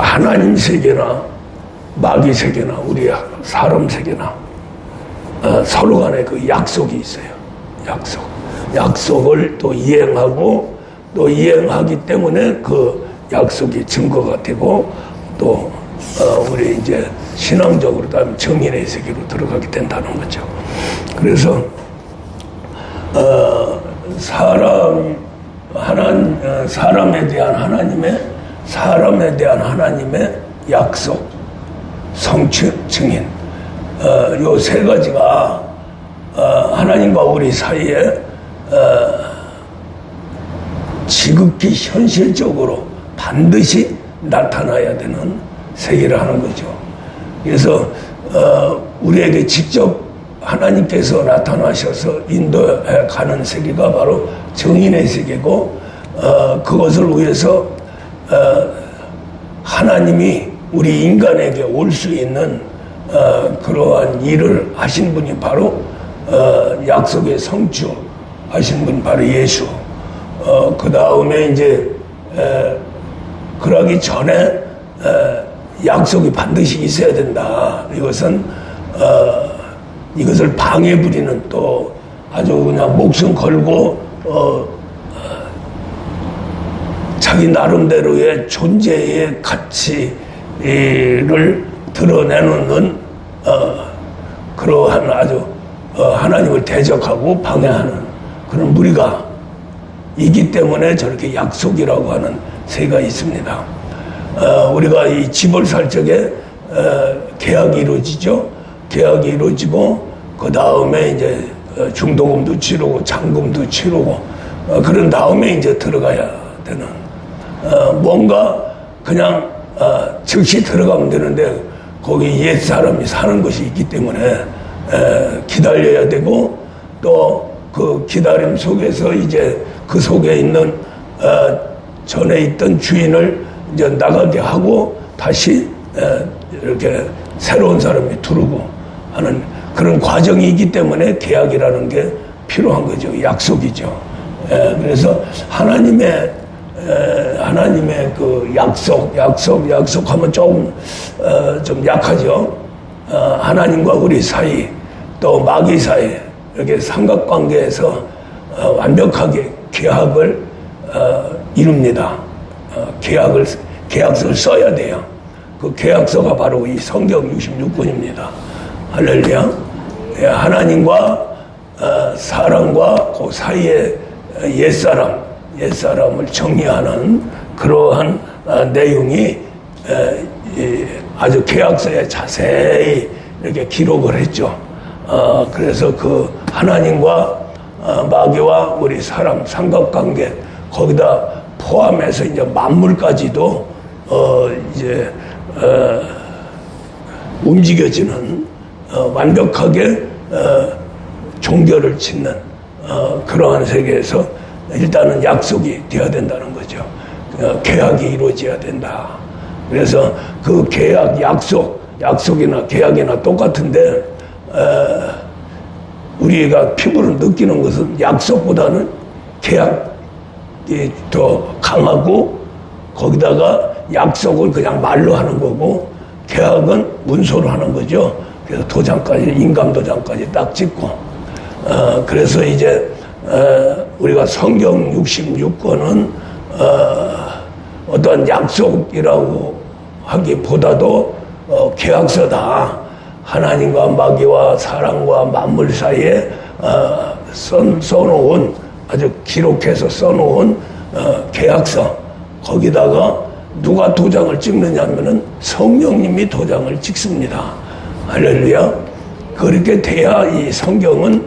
하나님 세계나 마귀 세계나 우리 사람 세계나 서로 간에 그 약속이 있어요. 약속을 또 이행하고 또 이행하기 때문에 그 약속이 증거가 되고 또 우리 이제 신앙적으로 다음 정인의 세계로 들어가게 된다는 거죠. 그래서 사람에 대한 하나님의 약속, 성취, 증인, 요 세 가지가 하나님과 우리 사이에 지극히 현실적으로 반드시 나타나야 되는 세계를 하는 거죠. 그래서 우리에게 직접 하나님께서 나타나셔서 인도해 가는 세계가 바로 정인의 세계고, 그것을 위해서 하나님이 우리 인간에게 올 수 있는 그러한 일을 하신 분이 바로 약속의 성취 하신 분 바로 예수. 그 다음에 이제 그러기 전에 약속이 반드시 있어야 된다. 이것을 방해 부리는 또 아주 그냥 목숨 걸고 자기 나름대로의 존재의 가치를 드러내는 그러한 아주 하나님을 대적하고 방해하는 그런 무리가 있기 때문에 저렇게 약속이라고 하는 세가 있습니다. 우리가 이 집을 살 적에 계약이 이루어지죠. 계약이 이루어지고 그 다음에 이제 중도금도 치르고 잔금도 치르고 그런 다음에 이제 들어가야 되는, 뭔가 그냥 즉시 들어가면 되는데 거기 옛 사람이 사는 것이 있기 때문에 기다려야 되고, 또 그 기다림 속에서 이제 그 속에 있는 전에 있던 주인을 이제 나가게 하고 다시 이렇게 새로운 사람이 들어오고 하는 그런 과정이 있기 때문에 계약이라는 게 필요한 거죠. 약속이죠. 그래서 하나님의 그 약속하면 좀 약하죠. 하나님과 우리 사이 또 마귀 사이 이렇게 삼각관계에서 완벽하게 계약을 이룹니다. 계약서를 써야 돼요. 그 계약서가 바로 이 성경 66권입니다. 할렐루야. 하나님과 사람과 그 사이에 옛사람을 정리하는 그러한 내용이 아주 계약서에 자세히 이렇게 기록을 했죠. 그래서 그 하나님과 마귀와 우리 사람 삼각관계 거기다 포함해서 이제 만물까지도 이제 움직여지는 완벽하게 종결을 짓는 그러한 세계에서 일단은 약속이 되어야 된다는 거죠. 계약이 이루어져야 된다. 그래서 그 계약, 약속이나 계약이나 똑같은데 우리가 피부로 느끼는 것은 약속보다는 계약이 더 강하고, 거기다가 약속을 그냥 말로 하는 거고 계약은 문서로 하는 거죠. 그래서 도장까지, 인감도장까지 딱 찍고, 그래서 이제 우리가 성경 66권은 어떤 약속이라고 하기보다도 계약서다. 하나님과 마귀와 사람과 만물 사이에 써놓은, 아주 기록해서 써놓은 계약서, 거기다가 누가 도장을 찍느냐면은 성령님이 도장을 찍습니다. 할렐루야. 그렇게 돼야 이 성경은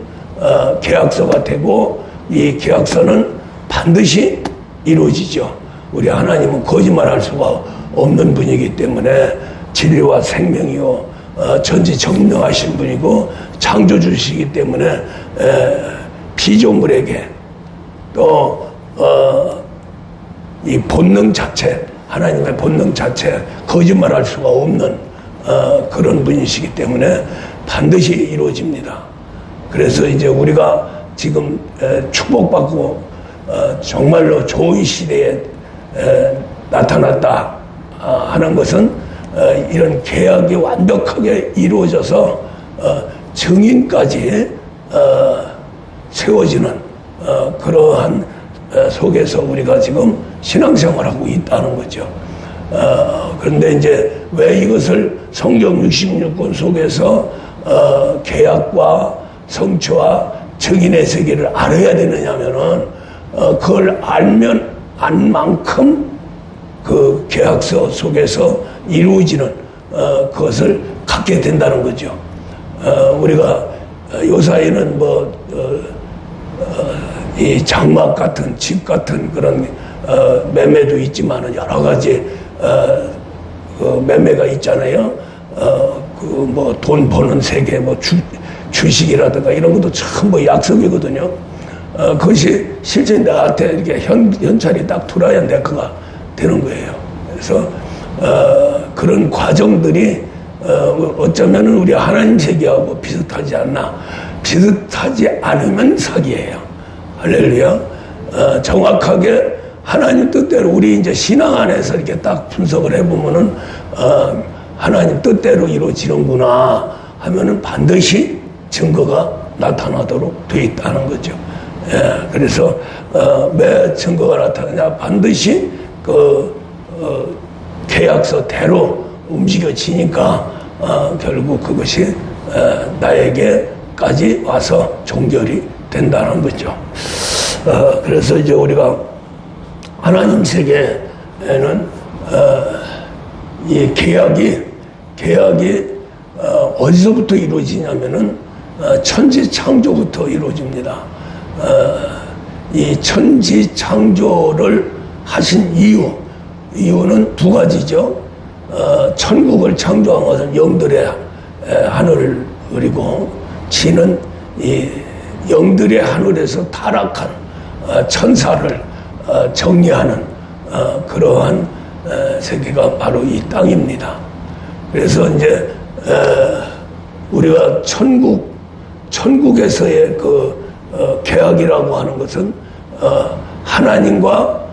계약서가 되고, 이 계약서는 반드시 이루어지죠. 우리 하나님은 거짓말할 수가 없는 분이기 때문에 진리와 생명이요 전지전능하신 분이고 창조주시기 때문에 피조물에게 또 이 본능 자체, 하나님의 본능 자체 거짓말할 수가 없는 그런 분이시기 때문에 반드시 이루어집니다. 그래서 이제 우리가 지금 축복받고 정말로 좋은 시대에 나타났다 하는 것은 이런 계약이 완벽하게 이루어져서 증인까지 세워지는 그러한 속에서 우리가 지금 신앙생활하고 있다는 거죠. 그런데 이제 왜 이것을 성경 66권 속에서 계약과 성취와 증인의 세계를 알아야 되느냐면은 그걸 알면 안 만큼 그 계약서 속에서 이루어지는 그것을 갖게 된다는 거죠. 우리가 요사이는 이 장막 같은 집 같은 그런 매매도 있지만은 여러 가지 그 매매가 있잖아요. 돈 버는 세계, 주식이라든가 이런 것도 전부 약속이거든요. 그것이 실제 나한테 이렇게 현찰이 딱 들어야 내가 되는 거예요. 그래서 그런 과정들이 어쩌면 우리 하나님 세계하고 비슷하지 않나. 비슷하지 않으면 사기예요. 할렐루야. 정확하게 하나님 뜻대로 우리 이제 신앙 안에서 이렇게 딱 분석을 해보면은 하나님 뜻대로 이루어지는구나 하면은 반드시 증거가 나타나도록 돼 있다는 거죠. 그래서 왜 증거가 나타나냐? 반드시 계약서대로 움직여지니까 결국 그것이 나에게까지 와서 종결이 된다는 거죠. 그래서 이제 우리가 하나님 세계에는 이 계약이 어디서부터 이루어지냐면은 천지 창조부터 이루어집니다. 이 천지 창조를 하신 이유는 두 가지죠. 천국을 창조한 것은 영들의 하늘이고, 지는 이 영들의 하늘에서 타락한 천사를 정리하는 그러한 세계가 바로 이 땅입니다. 그래서 이제 우리가 천국에서의 그 계약이라고 하는 것은 하나님과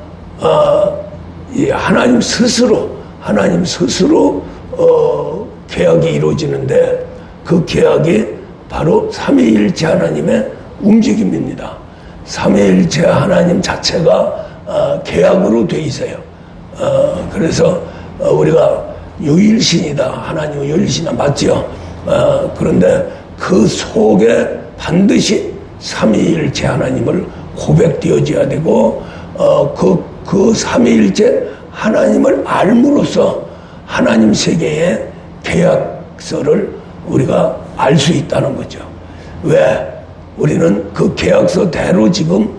이 하나님 스스로 계약이 이루어지는데, 그 계약이 바로 삼위일체 하나님의 움직임입니다. 삼위일체 하나님 자체가 계약으로 돼 있어요. 그래서 우리가 유일신이다, 하나님은 유일신이다, 맞죠? 그런데 그 속에 반드시 삼위일체 하나님을 고백되어져야 되고, 그 삼위일체 하나님을 알므로써 하나님 세계의 계약서를 우리가 알 수 있다는 거죠. 왜? 우리는 그 계약서대로 지금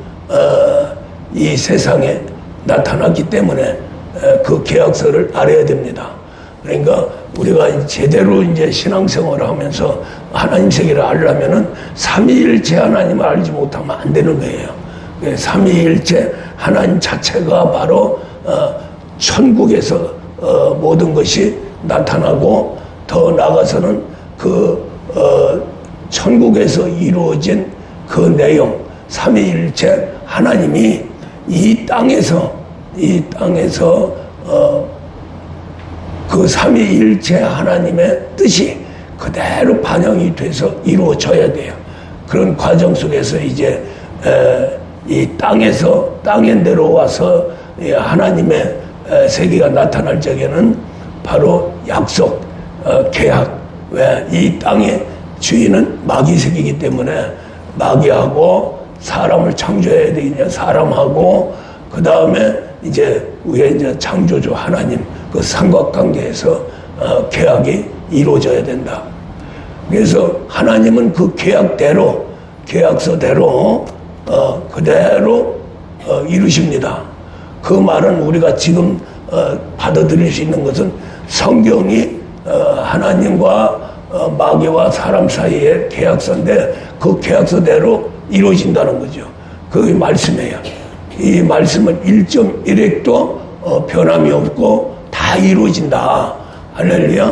이 세상에 나타났기 때문에 그 계약서를 알아야 됩니다. 그러니까 우리가 제대로 이제 신앙생활을 하면서 하나님 세계를 알려면은 삼위일체 하나님을 알지 못하면 안 되는 거예요. 삼위일체 하나님 자체가 바로 천국에서 모든 것이 나타나고, 더 나아가서는 천국에서 이루어진 그 내용, 삼위일체 하나님이 이 땅에서 그 삼위일체 하나님의 뜻이 그대로 반영이 돼서 이루어져야 돼요. 그런 과정 속에서 이제 이 땅에 내려와서 하나님의 세계가 나타날 적에는 바로 약속, 계약. 왜? 이 땅의 주인은 마귀 세계이기 때문에 마귀하고 사람을 창조해야 되겠냐, 사람하고 그 다음에 이제 우리가 이제 창조주 하나님 그 삼각관계에서 계약이 이루어져야 된다. 그래서 하나님은 그 계약대로, 계약서대로 그대로 이루십니다. 그 말은 우리가 지금 받아들일 수 있는 것은 성경이 하나님과 마귀와 사람 사이의 계약서인데, 그 계약서대로 이루어진다는 거죠. 그게 말씀이에요. 이 말씀은 1.1핵도 변함이 없고 다 이루어진다. 할렐루야.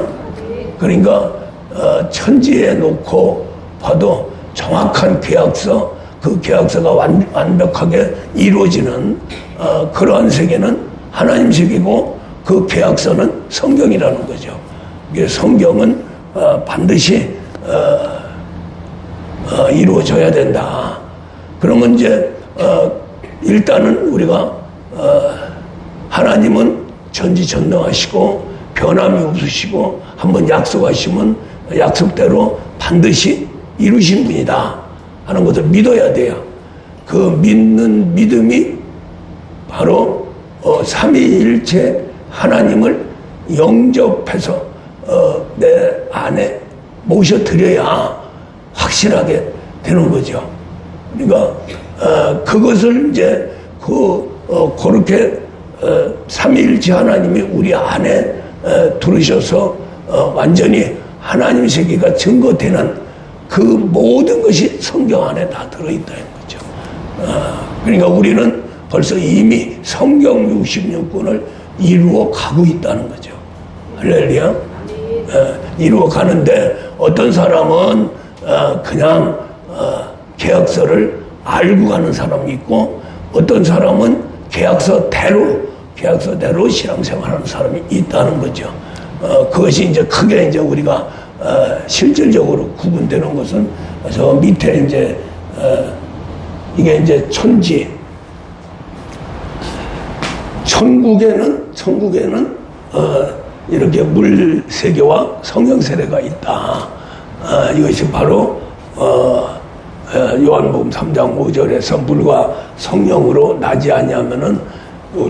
그러니까 천지에 놓고 봐도 정확한 계약서, 그 계약서가 완벽하게 이루어지는 그러한 세계는 하나님 세계고, 그 계약서는 성경이라는 거죠. 이게 성경은 반드시 이루어져야 된다. 그러면 이제 일단은 우리가 하나님은 전지전능하시고 변함이 없으시고 한번 약속하시면 약속대로 반드시 이루신 분이다 하는 것을 믿어야 돼요. 그 믿는 믿음이 바로 삼위일체 하나님을 영접해서 내 안에 모셔드려야 확실하게 되는 거죠. 그러니까 그것을 이제 그렇게 삼위일체 하나님이 우리 안에 들으셔서 완전히 하나님 세계가 증거되는 그 모든 것이 성경 안에 다 들어있다는 거죠. 그러니까 우리는 벌써 이미 성경 66권을 이루어 가고 있다는 거죠. 할렐루야. 이루어 가는데 어떤 사람은 그냥 계약서를 알고 가는 사람이 있고 어떤 사람은 계약서대로 신앙생활하는 사람이 있다는 거죠. 그것이 이제 크게 이제 우리가 실질적으로 구분되는 것은 저 밑에 이제 이게 이제 천국에는 이렇게 물 세계와 성령 세례가 있다. 이것이 바로 요한복음 3장 5절에서 물과 성령으로 나지 아니하면은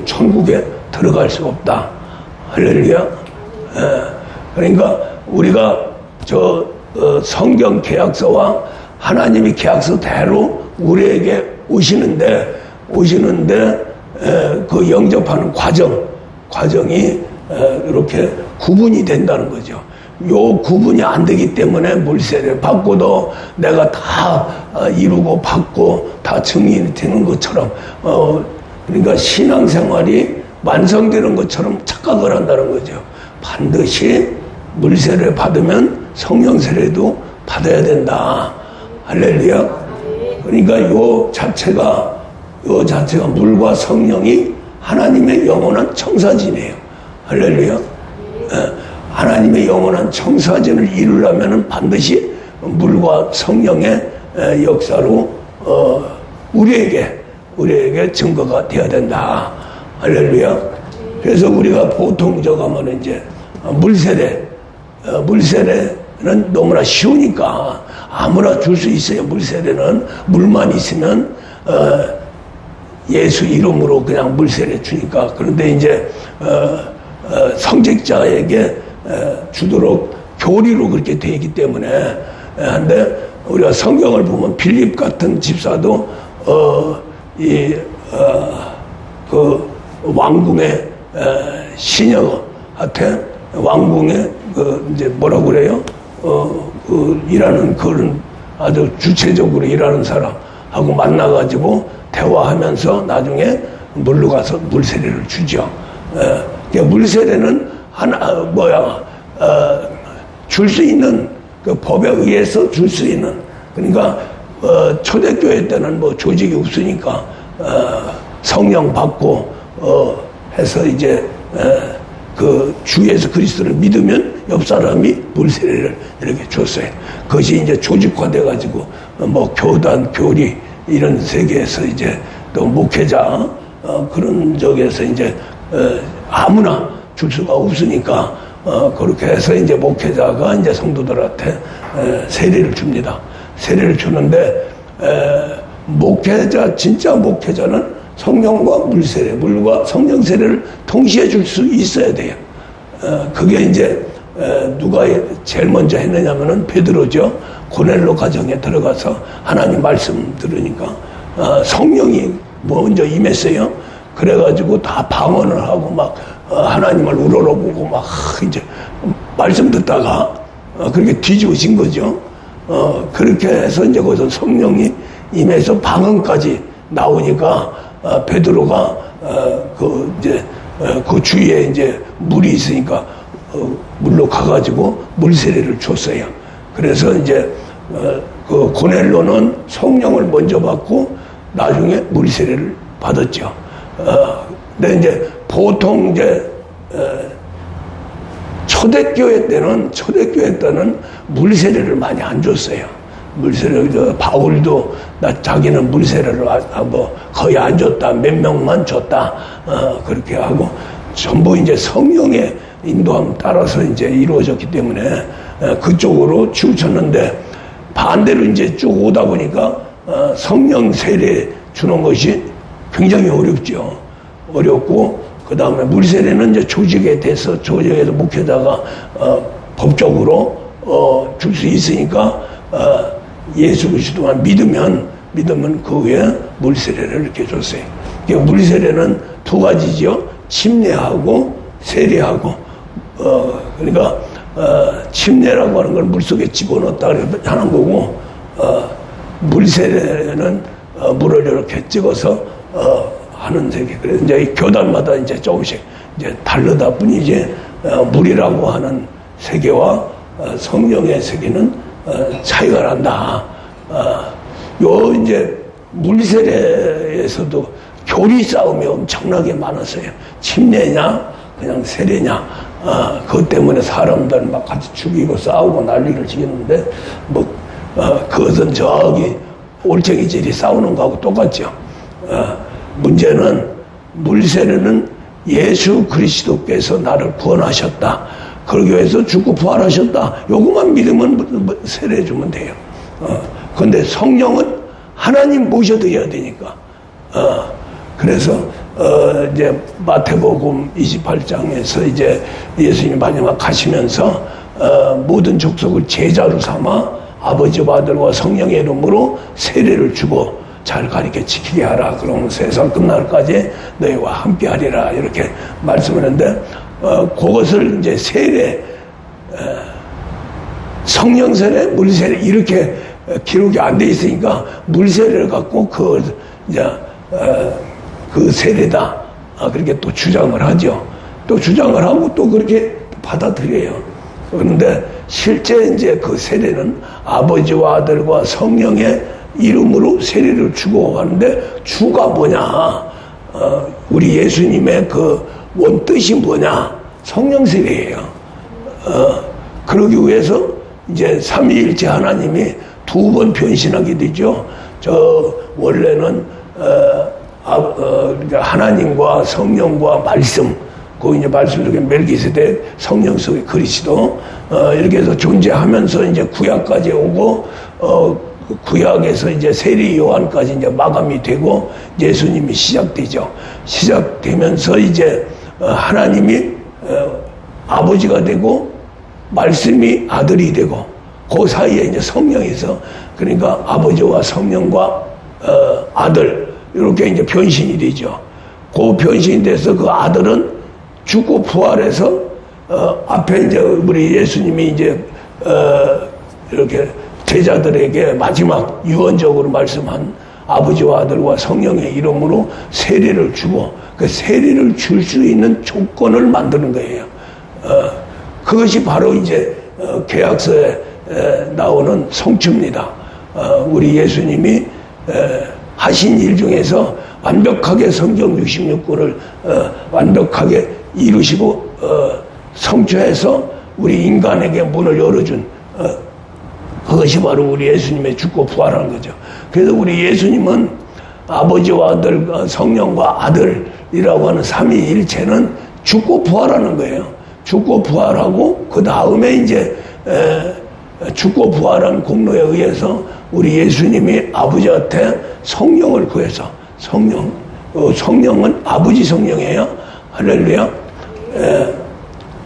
천국에 들어갈 수가 없다. 할렐루야. 그러니까 우리가 저 성경 계약서와 하나님이 계약서대로 우리에게 오시는데 그 영접하는 과정이 이렇게 구분이 된다는 거죠. 요 구분이 안 되기 때문에 물세례 받고도 내가 다 이루고 받고 다 증인이 되는 것처럼 그러니까 신앙생활이 완성되는 것처럼 착각을 한다는 거죠. 반드시 물세례 받으면 성령세례도 받아야 된다. 할렐루야. 그러니까 요 자체가 물과 성령이 하나님의 영원한 청사진이에요. 할렐루야. 하나님의 영원한 청사진을 이루려면 반드시 물과 성령의 역사로 우리에게 증거가 되어야 된다. 할렐루야. 그래서 우리가 보통 저가면 이제 물세례는 너무나 쉬우니까 아무나 줄 수 있어요. 물세례는 물만 있으면 예수 이름으로 그냥 물세례 주니까. 그런데 이제 성직자에게 주도록 교리로 그렇게 되어 있기 때문에 한데 우리가 성경을 보면 빌립 같은 집사도 그 왕궁의 시녀한테 왕궁의 이제 뭐라고 그래요? 일하는 그런 아주 주체적으로 일하는 사람하고 만나가지고 대화하면서 나중에 물로 가서 물세례를 주죠. 물세례는 줄 수 있는 그 법에 의해서 줄 수 있는 그러니까 초대교회 때는 뭐 조직이 없으니까 성령 받고 해서 이제 그 주 예수 그리스도를 믿으면 옆 사람이 물세례를 이렇게 줬어요. 그것이 이제 조직화돼 가지고 뭐 교단, 교리 이런 세계에서 이제 또 목회자 그런 쪽에서 이제 아무나 줄 수가 없으니까 그렇게 해서 이제 목회자가 이제 성도들한테 세례를 줍니다. 세례를 주는데 진짜 목회자는 성령과 물세례, 물과 성령 세례를 동시에 줄 수 있어야 돼요. 그게 이제 누가 제일 먼저 했느냐면은 베드로죠. 고넬로 가정에 들어가서 하나님 말씀 들으니까 성령이 먼저 임했어요. 그래가지고 다 방언을 하고 막 하나님을 우러러보고 막 이제 말씀 듣다가 그렇게 뒤집어진 거죠. 그렇게 해서 이제 거기서 성령이 임해서 방언까지 나오니까 베드로가 그 주위에 이제 물이 있으니까 물로 가가지고 물세례를 줬어요. 그래서 이제 그 고넬로는 성령을 먼저 받고 나중에 물세례를 받았죠. 근데 이제 보통 이제 초대교회 때는 물세례를 많이 안 줬어요. 물세례, 바울도 자기는 물세례를 거의 안 줬다, 몇 명만 줬다, 그렇게 하고, 전부 이제 성령의 인도함 따라서 이제 이루어졌기 때문에 그쪽으로 치우쳤는데, 반대로 이제 쭉 오다 보니까 성령 세례 주는 것이 굉장히 어렵죠. 어렵고, 그 다음에 물세례는 이제 조직에서 목회자가 법적으로 줄 수 있으니까 예수 그리스도만 믿으면 그 후에 물세례를 이렇게 줬어요. 그러니까 물세례는 두 가지죠. 침례하고 세례하고. 그러니까 침례라고 하는 건 물속에 집어넣었다 하는 거고, 물세례는 물을 이렇게 찍어서 하는 세계. 그래서 이제 교단마다 이제 조금씩 이제 다르다 뿐이지, 물이라고 하는 세계와 성령의 세계는 차이가 난다. 요 이제 물세례에서도 교리 싸움이 엄청나게 많았어요. 침례냐, 그냥 세례냐. 그것 때문에 사람들 막 같이 죽이고 싸우고 난리를 지었는데, 그것은 저기 올챙이질이 싸우는 거하고 똑같죠. 문제는 물세례는 예수 그리스도께서 나를 구원하셨다, 그러기 위해서 죽고 부활하셨다, 요것만 믿으면 세례 주면 돼요. 그런데 성령은 하나님 모셔드려야 되니까. 그래서 이제 마태복음 28장에서 이제 예수님이 마지막 가시면서 모든 족속을 제자로 삼아 아버지와 아들과 성령의 이름으로 세례를 주고 잘 가르쳐 지키게 하라. 그러면 세상 끝날까지 너희와 함께 하리라. 이렇게 말씀하는데, 그것을 이제 세례, 성령 세례, 물 세례, 이렇게 기록이 안 돼 있으니까 물세례를 갖고 그 세례다, 그렇게 또 주장을 하죠. 또 주장을 하고 또 그렇게 받아들여요. 그런데 실제 이제 그 세례는 아버지와 아들과 성령의 이름으로 세례를 주고 하는데, 주가 뭐냐? 우리 예수님의 그 원뜻이 뭐냐? 성령 세례예요. 그러기 위해서 이제 삼위일체 하나님이 두 번 변신하게 되죠. 원래는 하나님과 성령과 말씀, 그 이제 말씀 속에 멜기세덱, 성령 속에 그리스도, 이렇게 해서 존재하면서 이제 구약까지 오고, 구약에서 이제 세례 요한까지 이제 마감이 되고 예수님이 시작되죠. 시작되면서 이제 하나님이 아버지가 되고 말씀이 아들이 되고, 그 사이에 이제 성령에서, 그러니까 아버지와 성령과 아들, 이렇게 이제 변신이 되죠. 그 변신이 돼서 그 아들은 죽고 부활해서 앞에 이제 우리 예수님이 이제 이렇게 제자들에게 마지막 유언적으로 말씀한 아버지와 아들과 성령의 이름으로 세례를 주고, 그 세례를 줄 수 있는 조건을 만드는 거예요. 그것이 바로 이제 계약서에 나오는 성취입니다. 우리 예수님이 하신 일 중에서 완벽하게 성경 66권을 완벽하게 이루시고 성취해서 우리 인간에게 문을 열어준, 그것이 바로 우리 예수님의 죽고 부활한 거죠. 그래서 우리 예수님은 아버지와 아들, 성령과 아들이라고 하는 삼위일체는 죽고 부활하는 거예요. 죽고 부활하고 그 다음에 이제 죽고 부활한 공로에 의해서 우리 예수님이 아버지한테 성령을 구해서, 성령은 아버지 성령이에요. 할렐루야.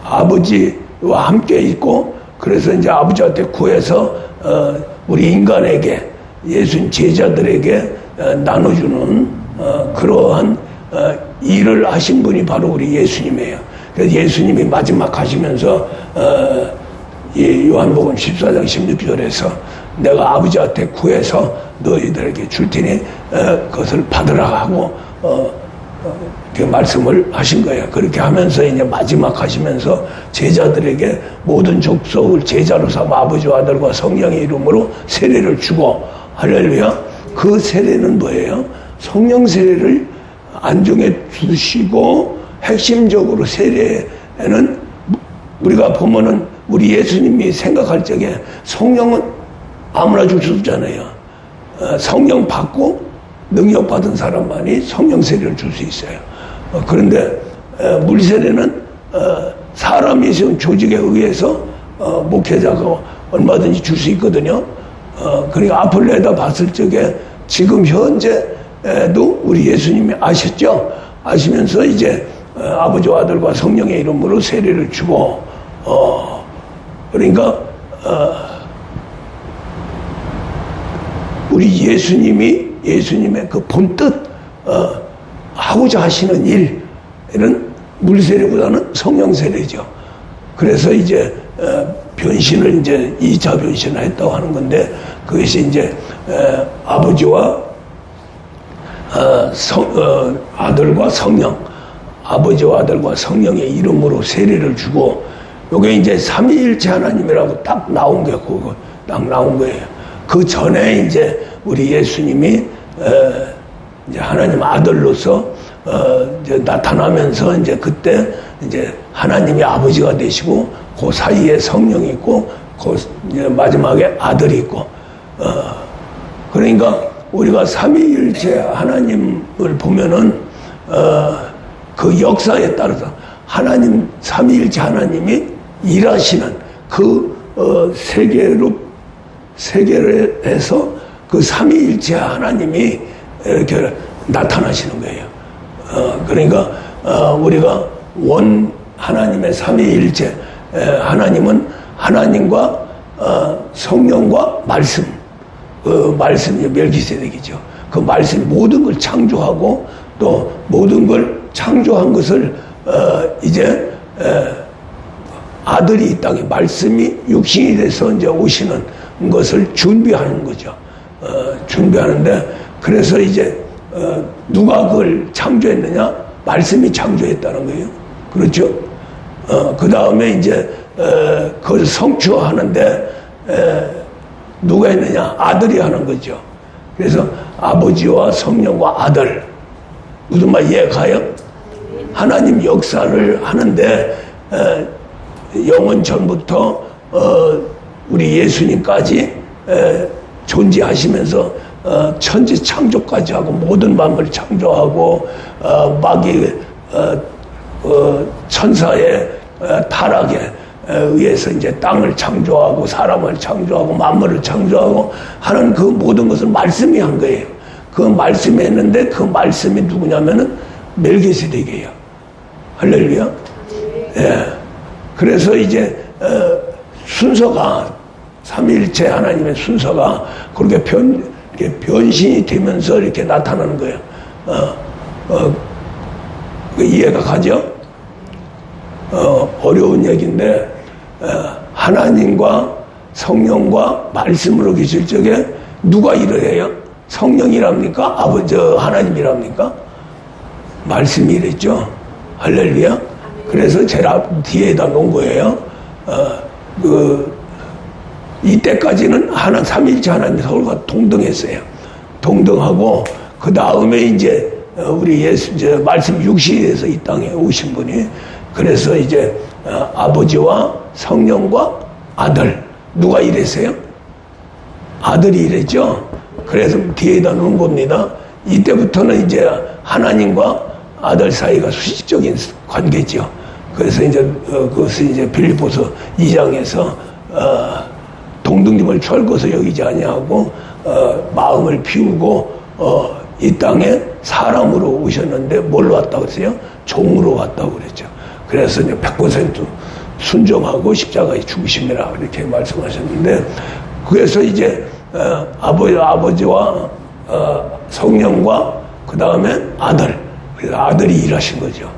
아버지와 함께 있고, 그래서 이제 아버지한테 구해서 우리 인간에게, 예수님 제자들에게 나눠주는 그러한 일을 하신 분이 바로 우리 예수님이에요. 그래서 예수님이 마지막 가시면서 요한복음 14장 16절에서 내가 아버지한테 구해서 너희들에게 줄 테니 그것을 받으라 하고 그 말씀을 하신 거예요. 그렇게 하면서 이제 마지막 하시면서 제자들에게 모든 족속을 제자로 삼아 아버지와 아들과 성령의 이름으로 세례를 주고, 할렐루야. 그 세례는 뭐예요? 성령 세례를 안중에 두시고 핵심적으로 세례에는 우리가 보면은 우리 예수님이 생각할 적에 성령은 아무나 줄 수 없잖아요. 성령 받고 능력 받은 사람만이 성령 세례를 줄 수 있어요. 그런데 물세례는 사람이 있으면 조직에 의해서 목회자가 얼마든지 줄 수 있거든요. 그러니까 앞을 내다봤을 적에 지금 현재도 우리 예수님이 아셨죠? 아시면서 이제 아버지와 아들과 성령의 이름으로 세례를 주고 그러니까 우리 예수님의 그 본뜻 하고자 하시는 일은 물세례보다는 성령 세례죠. 그래서 이제 변신을 이제 2차 변신을 했다고 하는 건데 그것이 이제 아버지와 아들과 성령, 아버지와 아들과 성령의 이름으로 세례를 주고 요게 이제 삼위일체 하나님이라고 딱 나온 게 그거 딱 나온 거예요. 그 전에 이제 우리 예수님이 이제 하나님 아들로서 이제 나타나면서 이제 그때 이제 하나님이 아버지가 되시고 그 사이에 성령이 있고 그 이제 마지막에 아들이 있고 그러니까 우리가 삼위일체 하나님을 보면은 그 역사에 따라서 하나님 삼위일체 하나님이 일하시는 그 세계에서 그 삼위일체 하나님이 이렇게 나타나시는 거예요. 그러니까 우리가 원 하나님의 삼위일체 하나님은 하나님과 성령과 말씀, 그 말씀이 멜기세덱이죠. 그 말씀이 모든 걸 창조하고 또 모든 걸 창조한 것을 이제 아들이 이 땅에 말씀이 육신이 돼서 이제 오시는 것을 준비하는 거죠. 준비하는데 그래서 이제 누가 그걸 창조했느냐? 말씀이 창조했다는 거예요. 그렇죠? 그 다음에 이제 그걸 성취하는데 누가 했느냐? 아들이 하는 거죠. 그래서 아버지와 성령과 아들 무슨 말 이해가요? 하나님 역사를 하는데 영원 전부터 우리 예수님까지 존재하시면서 천지 창조까지 하고 모든 만물을 창조하고 마귀 천사의 타락에 의해서 이제 땅을 창조하고 사람을 창조하고 만물을 창조하고 하는 그 모든 것을 말씀이 한 거예요. 그 말씀이 했는데 그 말씀이 누구냐면은 멜기세덱이에요. 할렐루야. 예. 그래서 이제 순서가 삼위일체 하나님의 순서가 그렇게 변신이 되면서 이렇게 나타나는 거예요. 이해가 가죠? 어려운 얘기인데 하나님과 성령과 말씀으로 계실 적에 누가 일을 해요? 성령이랍니까? 아버지 하나님이랍니까? 말씀이 이랬죠. 할렐루야. 그래서 제일 뒤에다 놓은 거예요. 이때까지는 삼위일체 하나님 서로가 동등했어요. 동등하고 그 다음에 이제 우리 예수 이제 말씀 육신이 돼서 이 땅에 오신 분이 그래서 이제 아버지와 성령과 아들 누가 이랬어요? 아들이 이랬죠. 그래서 뒤에다 놓은 겁니다. 이때부터는 이제 하나님과 아들 사이가 수직적인 관계죠. 그래서 이제 그것을 이제 빌립보서 2장에서 동등님을 취할 것을 여기지 아니하고 마음을 비우고 이 땅에 사람으로 오셨는데 뭘로 왔다고 그랬어요? 종으로 왔다고 그랬죠. 그래서 이제 100% 순종하고 십자가에 죽으심이라 이렇게 말씀하셨는데 그래서 이제 아버지와 성령과 그 다음에 아들 그래서 아들이 일하신 거죠.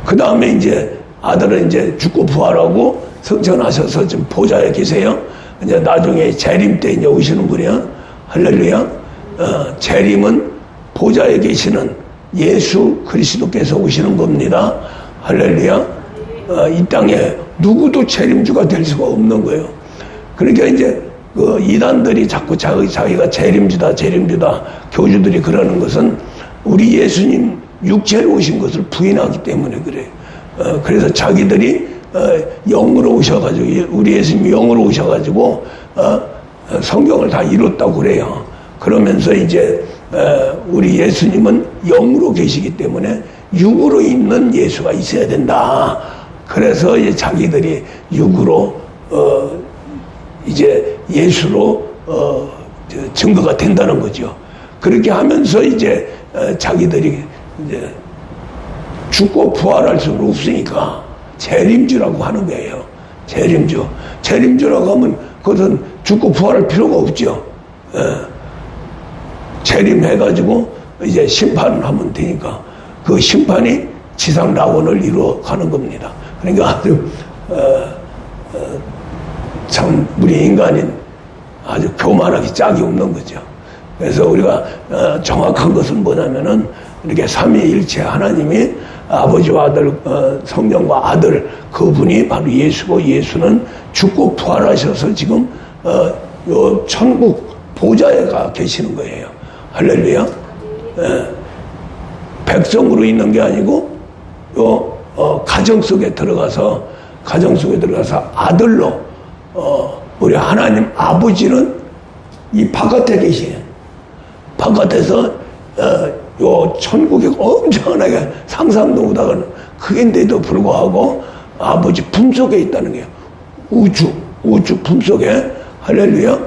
그 다음에 이제 아들은 이제 죽고 부활하고 승천하셔서 지금 보좌에 계세요. 이제 나중에 재림 때 이제 오시는 분이야. 할렐루야. 재림은 보좌에 계시는 예수 그리스도께서 오시는 겁니다. 할렐루야. 이 땅에 누구도 재림주가 될 수가 없는 거예요. 그러니까 이제 그 이단들이 자꾸 자기가 재림주다 교주들이 그러는 것은 우리 예수님 육체로 오신 것을 부인하기 때문에 그래요. 그래서 자기들이 영으로 오셔가지고, 우리 예수님이 영으로 오셔가지고 성경을 다 이뤘다고 그래요. 그러면서 이제 우리 예수님은 영으로 계시기 때문에 육으로 있는 예수가 있어야 된다. 그래서 이제 자기들이 육으로 이제 예수로 증거가 된다는 거죠. 그렇게 하면서 이제 자기들이 이제 죽고 부활할 수는 없으니까 재림주라고 하는 거예요. 재림주라고 하면 그것은 죽고 부활할 필요가 없죠. 재림해가지고 이제 심판을 하면 되니까 그 심판이 지상 낙원을 이루어가는 겁니다. 그러니까 아주 참 우리 인간인 아주 교만하기 짝이 없는 거죠. 그래서 우리가 정확한 것은 뭐냐면은 이렇게 삼위일체 하나님이 아버지와 아들, 성령과 아들, 그분이 바로 예수고, 예수는 죽고 부활하셔서 지금 요 천국 보좌에 가 계시는 거예요. 할렐루야. 백성으로 있는 게 아니고 요 가정 속에 들어가서 아들로 우리 하나님 아버지는 이 바깥에 계시에요. 바깥에서 요 천국이 엄청나게 상상도 못하는 크긴데도 불구하고 아버지 품속에 있다는 거예요. 우주 품속에. 할렐루야.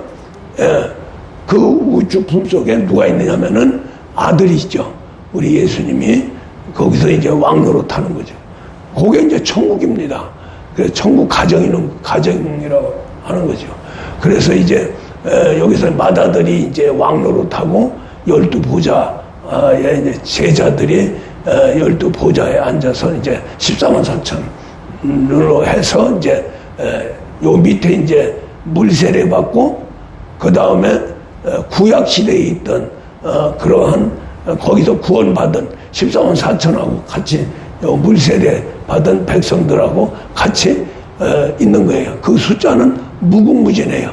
그 우주 품속에 누가 있느냐면은 아들이죠. 우리 예수님이 거기서 이제 왕노릇 하는 거죠. 그게 이제 천국입니다. 그래서 천국 가정이라고 하는 거죠. 그래서 이제 여기서 마다들이 이제 왕노릇하고 12보좌의 이제 제자들이 12보좌에 앉아서 이제 14만 4천으로 해서 이제 요 밑에 이제 물세례 받고 그 다음에 구약 시대에 있던 그러한 거기서 구원받은 14만 4천하고 같이 물세례 받은 백성들하고 같이 있는 거예요. 그 숫자는 무궁무진해요.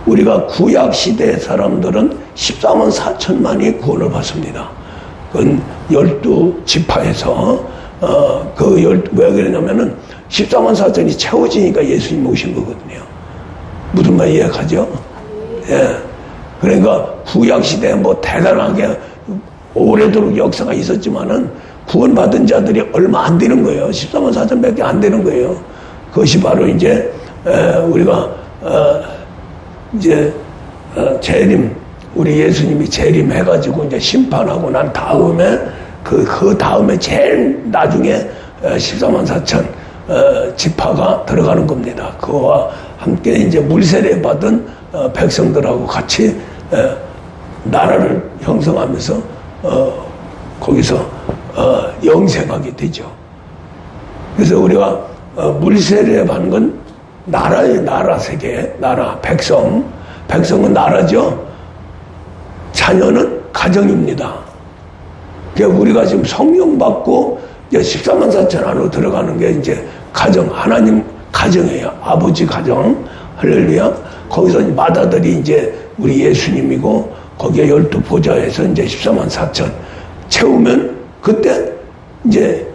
우리가 구약 시대 사람들은 14만 4천만이 구원을 받습니다. 그건 12지파에서 왜 그러냐면은 14만 4천이 채워지니까 예수님이 오신 거거든요. 무슨 말 이해가죠? 예. 그러니까 구약 시대에 뭐 대단하게 오래도록 역사가 있었지만은 구원받은 자들이 얼마 안 되는 거예요. 14만 4천밖에 안 되는 거예요. 그것이 바로 이제 우리가 이제 재림, 우리 예수님이 재림해가지고 이제 심판하고 난 다음에 그 다음에 제일 나중에 14만 4천 지파가 들어가는 겁니다. 그와 함께 이제 물세례 받은 백성들하고 같이 나라를 형성하면서 거기서 영생하게 되죠. 그래서 우리가 물세례 받는 건 나라의 나라 세계, 나라, 백성은 나라죠. 자녀는 가정입니다. 그러니까 우리가 지금 성령 받고 이제 14만 4천 안으로 들어가는 게 이제 가정, 하나님 가정이에요. 아버지 가정. 할렐루야. 거기서 마다들이 이제 우리 예수님이고 거기에 12보좌에서 이제 14만 4천 채우면 그때 이제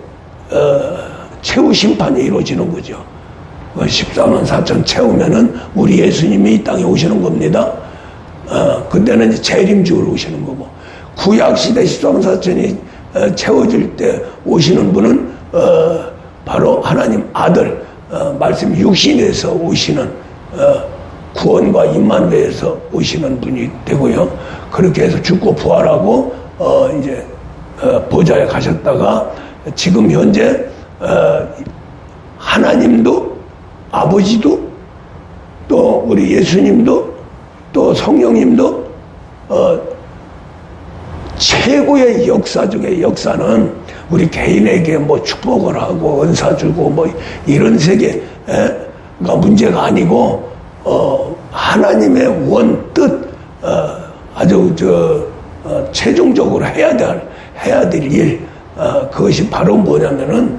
최후 심판이 이루어지는 거죠. 14만 4천 채우면은 우리 예수님이 이 땅에 오시는 겁니다. 그때는 이제 재림주로 오시는 거고, 구약시대 14만 4천이 채워질 때 오시는 분은 바로 하나님 아들, 말씀 육신에서 오시는 구원과 임마누엘에서 오시는 분이 되고요. 그렇게 해서 죽고 부활하고 이제 보좌에 가셨다가 지금 현재 하나님도 아버지도 또 우리 예수님도 또 성령님도 최고의 역사 중에 역사는 우리 개인에게 뭐 축복을 하고 은사 주고 뭐 이런 세계가 문제가 아니고 하나님의 원 뜻 아주 최종적으로 해야 될 일 그것이 바로 뭐냐면은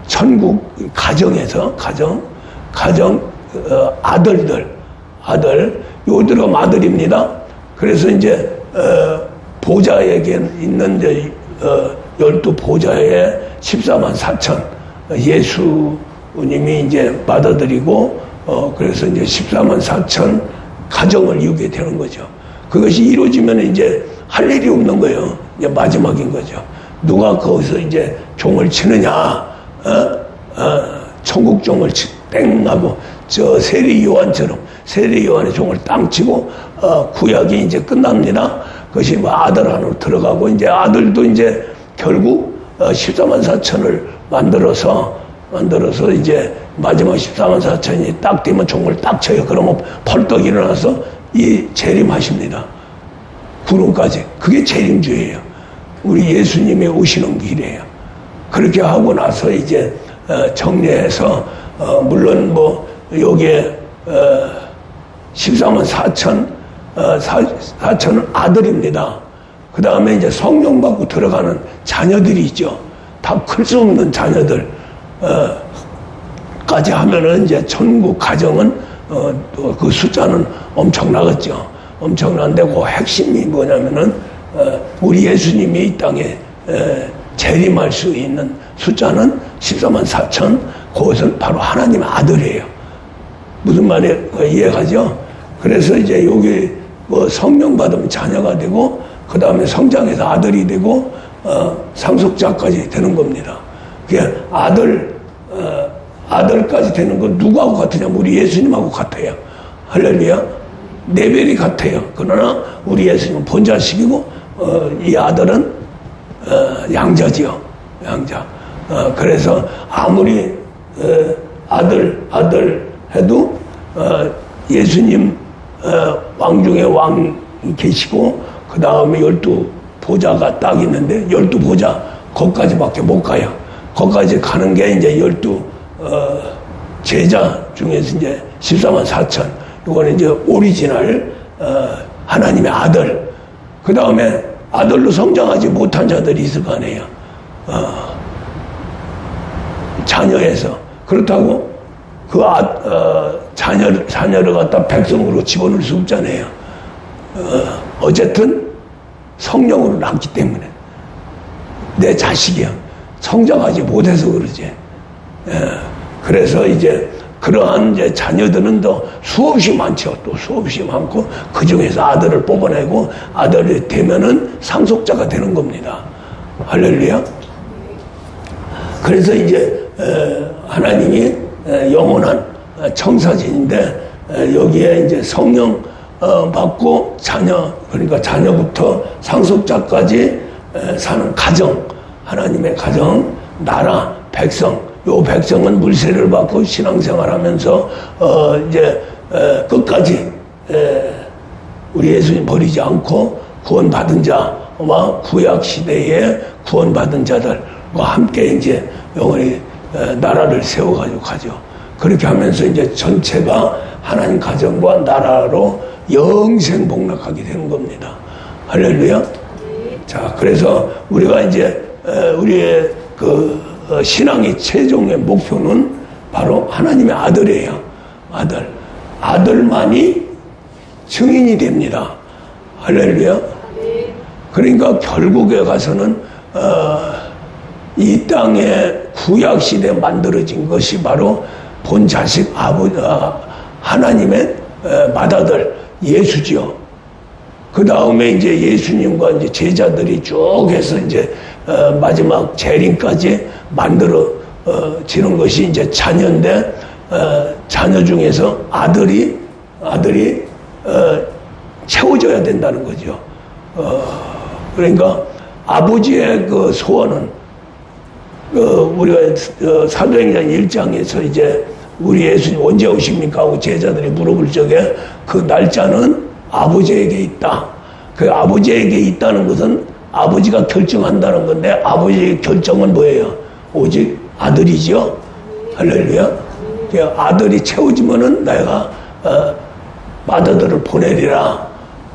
천국 가정에서 가정 아들 요들은 아들입니다. 그래서 이제 보좌에게 있는 이제 12보좌에 14만 4천 예수님이 이제 받아들이고 그래서 이제 14만 4천 가정을 이루게 되는 거죠. 그것이 이루어지면 이제 할 일이 없는 거예요. 이제 마지막인 거죠. 누가 거기서 이제 종을 치느냐, 천국 종을 땡 하고 저 세리 요한처럼 세리 요한의 종을 땅 치고 구약이 이제 끝납니다. 그것이 뭐 아들 안으로 들어가고 이제 아들도 이제 결국 14만 4천을 만들어서 이제 마지막 14만 4천이 딱 되면 종을 딱 쳐요. 그러면 벌떡 일어나서 이 재림하십니다. 구름까지. 그게 재림주예요. 우리 예수님이 오시는 길이에요. 그렇게 하고 나서 이제 정리해서 물론 뭐 여기에 14만 4천은 아들입니다. 그 다음에 이제 성령 받고 들어가는 자녀들이 있죠. 다 클 수 없는 자녀들 까지 하면은 이제 천국 가정은 그 숫자는 엄청나겠죠. 엄청난데 그 핵심이 뭐냐면은 우리 예수님이 이 땅에 재림할 수 있는 숫자는 14만 4천. 그것은 바로 하나님의 아들이에요. 무슨 말이 이해가죠? 그래서 이제 여기 뭐 성령 받으면 자녀가 되고 그 다음에 성장해서 아들이 되고 상속자까지 되는 겁니다. 그게 아들까지 되는 건 누구하고 같으냐면 우리 예수님하고 같아요. 할렐루야. 네 배이 같아요. 그러나 우리 예수님은 본자식이고 이 아들은 양자지요. 양자. 그래서 아무리 아들 해도 예수님 왕 중에 왕이 계시고 그 다음에 12보좌가 딱 있는데 12보좌 거기까지밖에 못 가요. 거기까지 가는 게 이제 12 제자 중에서 이제 14만 4천. 이거는 이제 오리지널 하나님의 아들. 그 다음에 아들로 성장하지 못한 자들이 있을 거 아니에요. 자녀에서. 그렇다고 그 자녀를 갖다 백성으로 집어넣을 수 없잖아요. 어쨌든 성령으로 남기 때문에 내 자식이야. 성장하지 못해서 그러지. 그래서 이제 그러한 이제 자녀들은 더 수없이 많죠. 또 수없이 많고 그 중에서 아들을 뽑아내고 아들이 되면은 상속자가 되는 겁니다. 할렐루야. 그래서 이제 하나님이 영원한 청사진인데 여기에 이제 성령 받고 자녀, 그러니까 자녀부터 상속자까지 사는 가정, 하나님의 가정, 나라, 백성. 요 백성은 물세를 받고 신앙생활하면서 이제 끝까지 우리 예수님 버리지 않고 구원받은 자와 구약 시대에 구원받은 자들과 함께 이제 영원히 나라를 세워가지고 가죠. 그렇게 하면서 이제 전체가 하나님 가정과 나라로 영생 복락하게 되는 겁니다. 할렐루야. 자, 그래서 우리가 이제 우리의 그 신앙의 최종의 목표는 바로 하나님의 아들이에요. 아들. 아들만이 증인이 됩니다. 할렐루야. 그러니까 결국에 가서는 이 땅에 구약시대에 만들어진 것이 바로 본자식 하나님의 맏아들 예수지요. 그 다음에 이제 예수님과 이제 제자들이 쭉 해서 이제 마지막 재림까지 만들어지는 것이 이제 자녀인데 자녀 중에서 아들이 채워져야 된다는 거죠. 그러니까 아버지의 그 소원은 우리가 사도행전 1장에서 이제 우리 예수님 언제 오십니까 하고 제자들이 물어볼 적에 그 날짜는 아버지에게 있다. 그 아버지에게 있다는 것은 아버지가 결정한다는 건데 아버지의 결정은 뭐예요? 오직 아들이지요. 할렐루야. 아들이 채워지면은 내가 맏아들을 보내리라.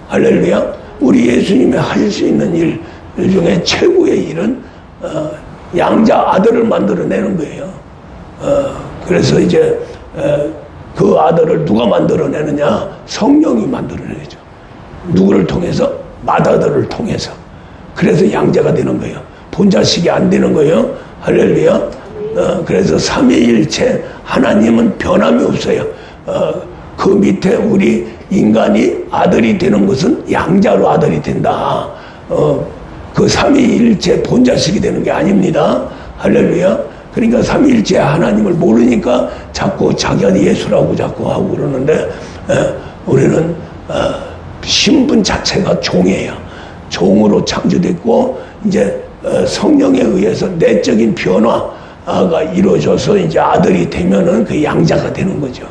할렐루야. 우리 예수님이 하실 수 있는 일 중에 최고의 일은 양자 아들을 만들어내는 거예요. 그래서 이제 그 아들을 누가 만들어내느냐? 성령이 만들어내죠. 누구를 통해서? 맏아들을 통해서. 그래서 양자가 되는 거예요. 본자식이 안 되는 거예요. 할렐루야. 그래서 삼위일체 하나님은 변함이 없어요. 그 밑에 우리 인간이 아들이 되는 것은 양자로 아들이 된다. 그 삼위일체 본자식이 되는 게 아닙니다. 할렐루야. 그러니까 삼위일체 하나님을 모르니까 자꾸 자기가 예수라고 자꾸 하고 그러는데, 우리는 신분 자체가 종이에요. 종으로 창조됐고 이제 성령에 의해서 내적인 변화가 이루어져서 이제 아들이 되면은 그 양자가 되는 거죠.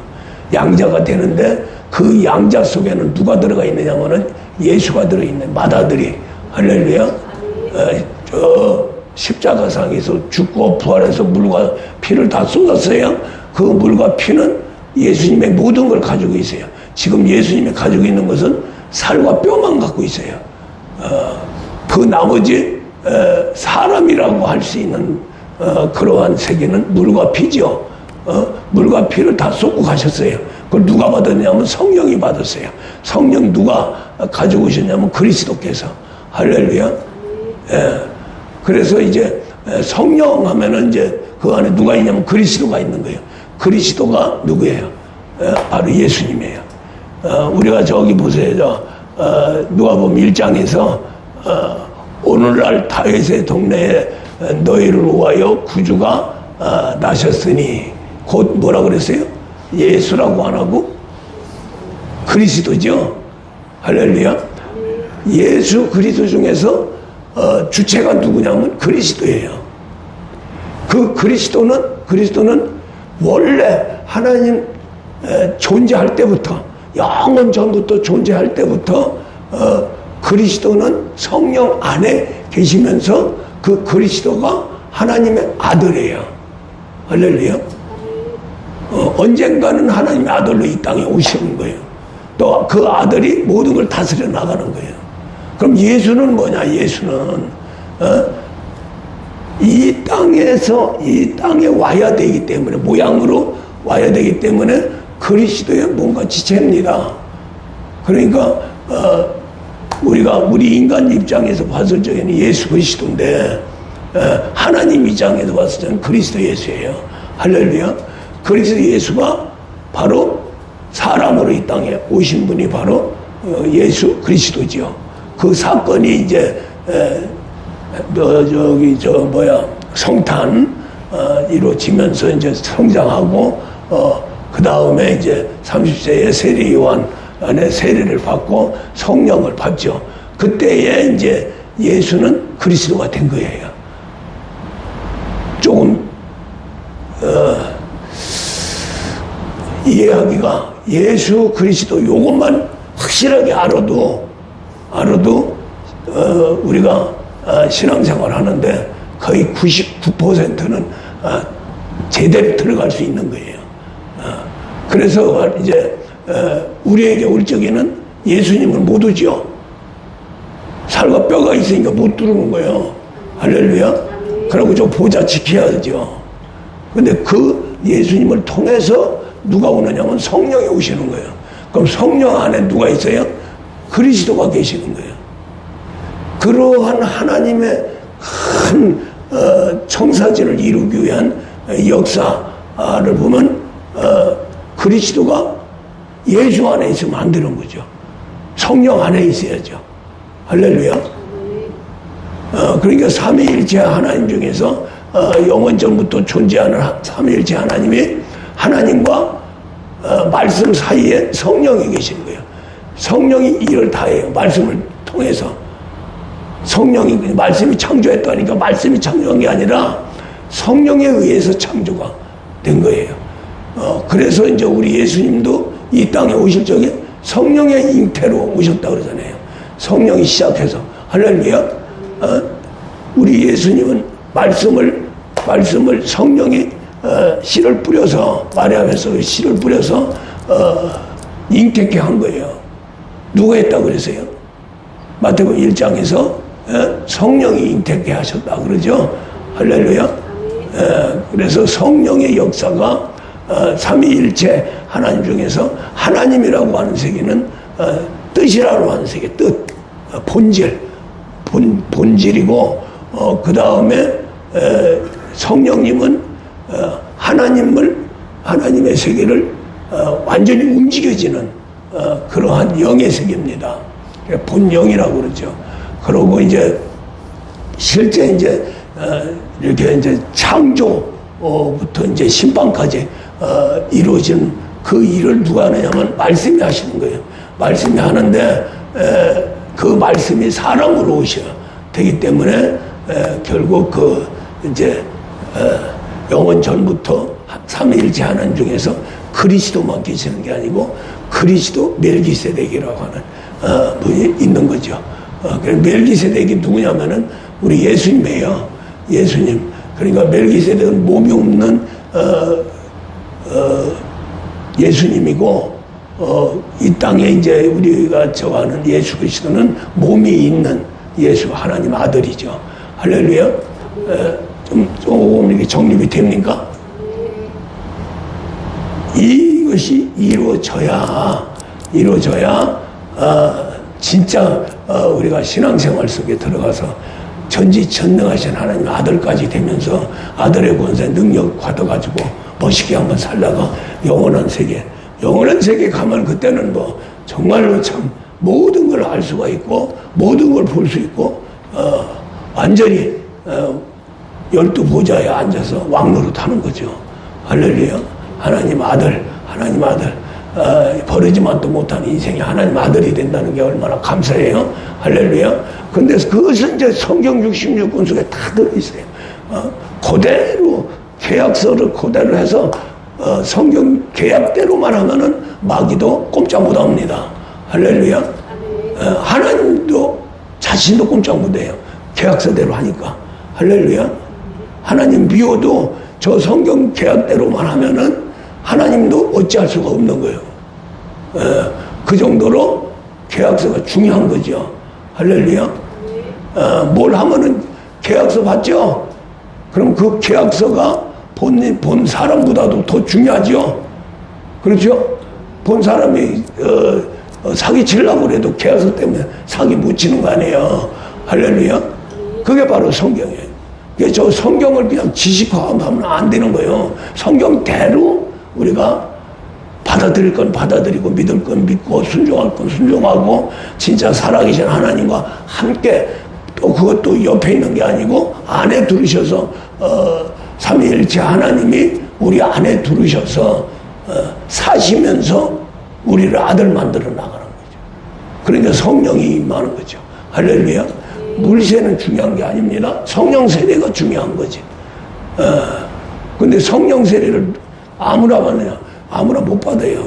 양자가 되는데 그 양자 속에는 누가 들어가 있느냐면은 예수가 들어있는 맏아들이. 할렐루야. 저 십자가상에서 죽고 부활해서 물과 피를 다 쏟았어요. 그 물과 피는 예수님의 모든 걸 가지고 있어요. 지금 예수님이 가지고 있는 것은 살과 뼈만 갖고 있어요. 그 나머지 사람이라고 할 수 있는 그러한 세계는 물과 피죠. 물과 피를 다 쏟고 가셨어요. 그걸 누가 받았냐면 성령이 받았어요. 성령 누가 가지고 오셨냐면 그리스도께서. 할렐루야. 그래서 이제 성령 하면은 이제 그 안에 누가 있냐면 그리스도가 있는 거예요. 그리스도가 누구예요? 바로 예수님이에요. 우리가 저기 보세요. 누가복음 1장에서 오늘날 다윗의 동네에 너희를 위하여 구주가 나셨으니, 곧 뭐라 그랬어요? 예수라고 안 하고 그리스도죠. 할렐루야. 예수 그리스도 중에서 주체가 누구냐면 그리스도예요. 그 그리스도는 원래 하나님 존재할 때부터, 영원 전부터 존재할 때부터 그리스도는 성령 안에 계시면서 그 그리스도가 하나님의 아들이에요. 할렐루야. 언젠가는 하나님의 아들로 이 땅에 오시는 거예요. 또 그 아들이 모든 걸 다스려 나가는 거예요. 그럼 예수는 뭐냐? 예수는 이 땅에 와야 되기 때문에, 모양으로 와야 되기 때문에 그리스도의 뭔가 지체입니다. 그러니까 우리 인간 입장에서 봤을 적에는 예수 그리스도인데, 하나님 입장에서 봤을 때는 그리스도 예수예요. 할렐루야. 그리스도 예수가 바로 사람으로 이 땅에 오신 분이 바로 예수 그리스도지요. 그 사건이 이제 성탄 이루어지면서 이제 성장하고, 그 다음에 이제 30세에 세례 요한 안에 세례를 받고 성령을 받죠. 그때에 이제 예수는 그리스도가 된 거예요. 조금 이해하기가, 예수 그리스도 요것만 확실하게 알아도 우리가 신앙생활 하는데 거의 99%는 제대로 들어갈 수 있는 거예요. 그래서 이제 우리에게 올 적에는 예수님을 못 오죠. 살과 뼈가 있으니까 못 들어오는 거예요. 할렐루야. 그리고 좀 보좌 지켜야죠. 근데 그 예수님을 통해서 누가 오느냐면 성령이 오시는 거예요. 그럼 성령 안에 누가 있어요? 그리스도가 계시는 거예요. 그러한 하나님의 큰 청사진을 이루기 위한 역사를 보면 그리스도가 예수 안에 있으면 안 되는 거죠. 성령 안에 있어야죠. 할렐루야. 그러니까 삼위일체 하나님 중에서 영원전부터 존재하는 삼위일체 하나님이, 하나님과 말씀 사이에 성령이 계시는 거예요. 성령이 일을 다 해요. 말씀을 통해서. 말씀이 창조했다니까 말씀이 창조한 게 아니라 성령에 의해서 창조가 된 거예요. 그래서 이제 우리 예수님도 이 땅에 오실 적에 성령의 잉태로 오셨다고 그러잖아요. 성령이 시작해서. 할렐루야. 우리 예수님은 말씀을 성령이 씨를 뿌려서, 마리아에서 씨를 뿌려서 잉태케 한 거예요. 누가 했다고 그랬어요? 마태복음 1장에서 성령이 잉태케 하셨다 그러죠. 할렐루야. 그래서 성령의 역사가 삼위일체 하나님 중에서 하나님이라고 하는 세계는 뜻이라고 하는 세계, 뜻. 본질이고, 그 다음에 성령님은 하나님의 세계를 완전히 움직여지는 그러한 영의 세계입니다. 본영이라고 그러죠. 그러고 이제 실제 이제 이렇게 이제 창조부터 이제 심판까지 이루어진 그 일을 누가 하느냐면 말씀이 하시는 거예요. 말씀이 하는데 그 말씀이 사람으로 오셔야 되기 때문에 결국 그 이제 영원 전부터 삼위일체 하나님 중에서 그리스도만 계시는 게 아니고 그리스도 멜기세덱이라고 하는 분이 있는 거죠. 멜기세덱이 누구냐면은 우리 예수님이에요. 예수님. 그러니까 멜기세덱은 몸이 없는 예수님이고, 이 땅에 이제 우리가 저하는 예수 그리스도는 몸이 있는 예수 하나님 아들이죠. 할렐루야. 좀 이렇게 정립이 됩니까? 이것이 이루어져야 진짜 우리가 신앙생활 속에 들어가서 전지전능하신 하나님 아들까지 되면서 아들의 권세 능력 받아가지고 멋있게 한번 살다가 영원한 세계 가면 그때는 뭐 정말로 참 모든 걸 알 수가 있고 모든 걸 볼 수 있고 완전히 12보좌에 앉아서 왕노릇 하는 거죠. 할렐루야. 하나님 아들 버리지만도 못한 인생이 하나님 아들이 된다는 게 얼마나 감사해요. 할렐루야. 근데 그것은 이제 성경 66권 속에 다 들어있어요. 그대로 계약서를 그대로 해서 성경 계약대로만 하면은 마귀도 꼼짝 못 합니다. 할렐루야. 하나님도 자신도 꼼짝 못 해요. 계약서대로 하니까. 할렐루야. 하나님 미워도 저 성경 계약대로만 하면은 하나님도 어찌할 수가 없는 거예요. 그 정도로 계약서가 중요한 거죠. 할렐루야. 뭘 하면은 계약서 받죠? 그럼 그 계약서가 본 사람보다도 더 중요하죠? 그렇죠? 본 사람이 사기 치려고 해도 계약서 때문에 사기 못 치는 거 아니에요. 할렐루야. 그게 바로 성경이에요. 저 성경을 그냥 지식화하면 안 되는 거예요. 성경대로 우리가 받아들일 건 받아들이고 믿을 건 믿고 순종할 건 순종하고 진짜 살아계신 하나님과 함께 또 그것도 옆에 있는 게 아니고 안에 들으셔서 삼위일체 하나님이 우리 안에 들으셔서 사시면서 우리를 아들 만들어 나가는 거죠. 그러니까 성령이 임하는 거죠. 할렐루야. 물세는 중요한 게 아닙니다. 성령 세례가 중요한 거지. 근데 성령 세례를 아무나 받느냐? 아무나 못 받아요.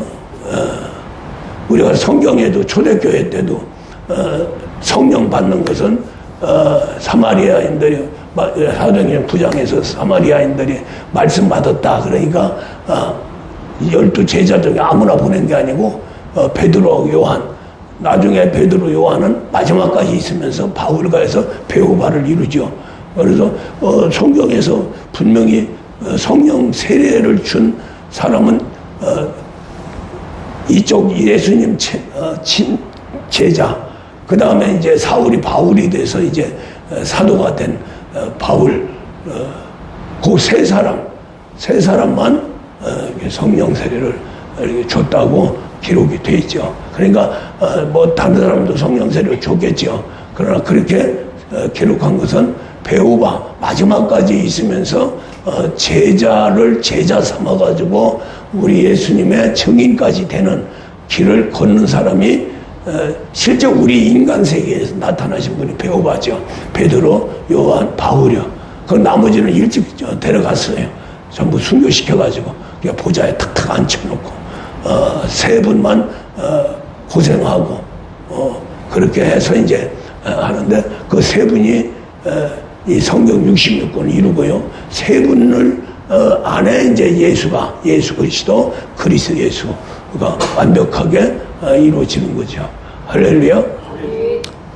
우리가 성경에도 초대교회 때도 성령 받는 것은 사마리아인들이 사도행전 9장에서 사마리아인들이 말씀 받았다. 그러니까 12제자 중에 아무나 보낸 게 아니고 베드로, 요한. 나중에 베드로, 요한은 마지막까지 있으면서 바울과 해서 배우바를 이루죠. 그래서 성경에서 분명히 성령 세례를 준 사람은 이쪽 예수님 친 제자, 그 다음에 이제 사울이 바울이 돼서 이제 사도가 된 바울, 그 세 사람만 성령 세례를 이렇게 줬다고 기록이 돼 있죠. 그러니까 뭐 다른 사람도 성령 세례를 줬겠죠. 그러나 그렇게 기록한 것은 배우바 마지막까지 있으면서 제자를 제자 삼아가지고 우리 예수님의 증인까지 되는 길을 걷는 사람이 실제 우리 인간 세계에서 나타나신 분이 배우바죠. 베드로, 요한, 바울이요. 그 나머지는 일찍 데려갔어요. 전부 순교시켜가지고 그냥 보좌에 탁탁 앉혀놓고 세 분만 고생하고 그렇게 해서 이제 하는데 그 세 분이 이 성경 66권을 이루고요. 세 분을 안에 이제 예수 그리스도 그리스도 예수가 완벽하게 이루어지는 거죠. 할렐루야.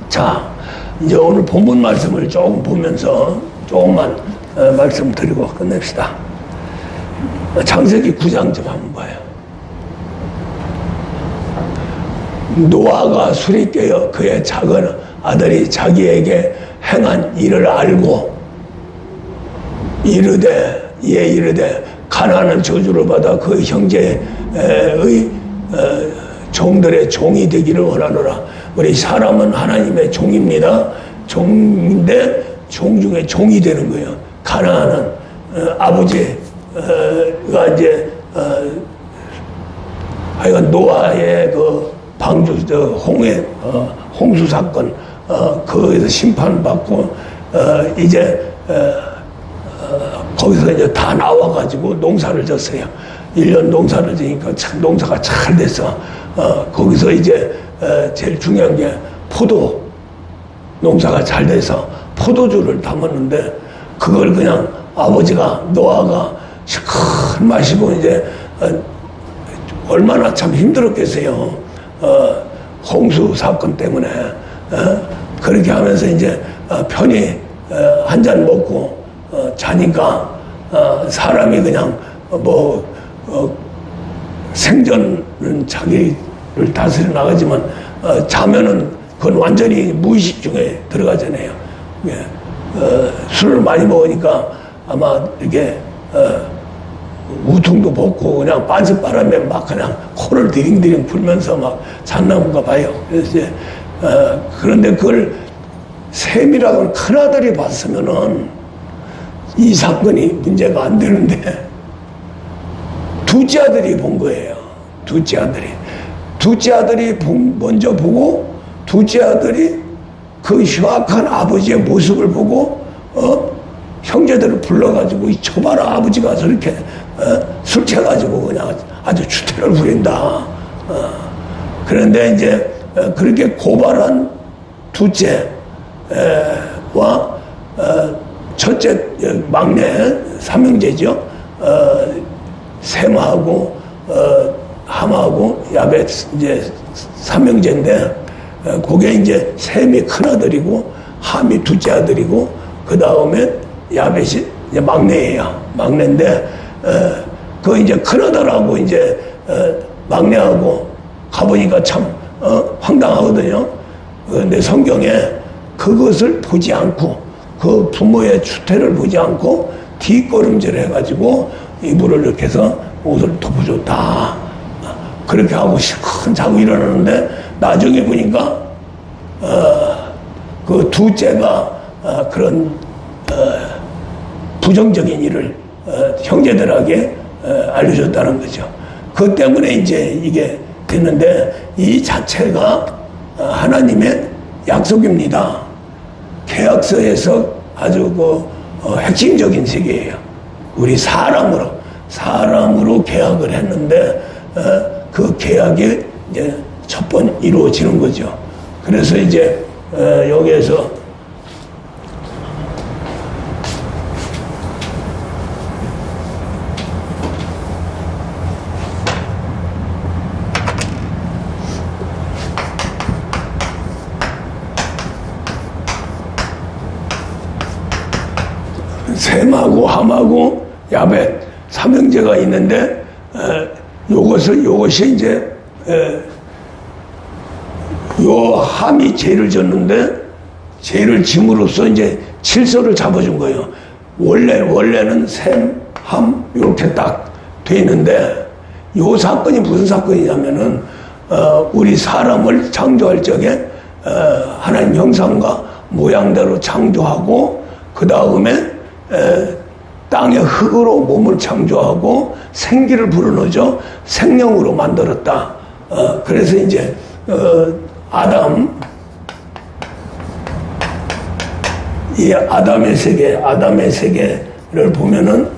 자, 이제 오늘 본문 말씀을 조금 보면서 조금만 말씀 드리고 끝냅시다. 창세기 9장 좀 한번 봐요. 노아가 술이 깨어 그의 작은 아들이 자기에게 행한 일을 알고 이르되 가나안은 저주를 받아 그 형제의 종들의 종이 되기를 원하노라. 우리 사람은 하나님의 종입니다. 종인데 종 중에 종이 되는 거예요. 가나안은 아버지가 이제 하여간 노아의 그 방주 홍수 사건 거기서 심판받고 이제 거기서 이제 다 나와가지고 농사를 졌어요. 1년 농사를 지니까 농사가 잘 돼서 거기서 이제 제일 중요한 게 포도 농사가 잘 돼서 포도주를 담았는데 그걸 그냥 아버지가 노아가 시큰 마시고 이제 얼마나 참 힘들었겠어요. 홍수 사건 때문에 그렇게 하면서 이제 편히 한 잔 먹고 자니까 사람이 그냥 생전은 자기를 다스려 나가지만 자면은 그건 완전히 무의식 중에 들어가잖아요. 술을 많이 먹으니까 아마 이렇게 우퉁도 벗고 그냥 빤스바람에 막 그냥 코를 디링디링 불면서 막 잤나본가 봐요. 그래서 이제 그런데 그걸 셈이라고는 큰아들이 봤으면은 이 사건이 문제가 안 되는데 둘째 아들이 본 거예요. 둘째 아들이 먼저 보고 둘째 아들이 그 흉악한 아버지의 모습을 보고 형제들을 불러가지고 저봐라 아버지가 저렇게 술 취해가지고 그냥 아주 추태를 부린다. 그런데 이제 그렇게 고발한 둘째와 첫째 막내 삼형제죠. 셈하고 함하고 야벳 이제 삼형제인데 그게 이제 셈이 큰 아들이고 함이 둘째 아들이고 그 다음에 야벳이 이제 막내예요. 막내인데 그 이제 큰 아들하고 이제 막내하고 가보니까 참 황당하거든요. 근데 성경에 그것을 보지 않고 그 부모의 추태를 보지 않고 뒷걸음질 해가지고 이불을 이렇게 해서 옷을 덮어줬다. 그렇게 하고 시큰 자고 일어나는데 나중에 보니까 그 둘째가 그런 부정적인 일을 형제들에게 알려줬다는 거죠. 그 때문에 이제 이게 됐는데 이 자체가 하나님의 약속입니다. 계약서에서 아주 핵심적인 세계예요. 우리 사람으로 계약을 했는데 그 계약이 이제 첫 번 이루어지는 거죠. 그래서 이제 여기에서 셈하고 함하고 야벳 삼형제가 있는데 요것이 이제 요 함이 죄를 졌는데 죄를 짐으로써 이제 질서를 잡아준 거예요. 원래는 셈, 함 이렇게 딱 돼 있는데 요 사건이 무슨 사건이냐면은 우리 사람을 창조할 적에 하나님 형상과 모양대로 창조하고 그 다음에 땅의 흙으로 몸을 창조하고 생기를 불어넣어줘 생명으로 만들었다. 그래서 이제 이 아담의 세계를 보면은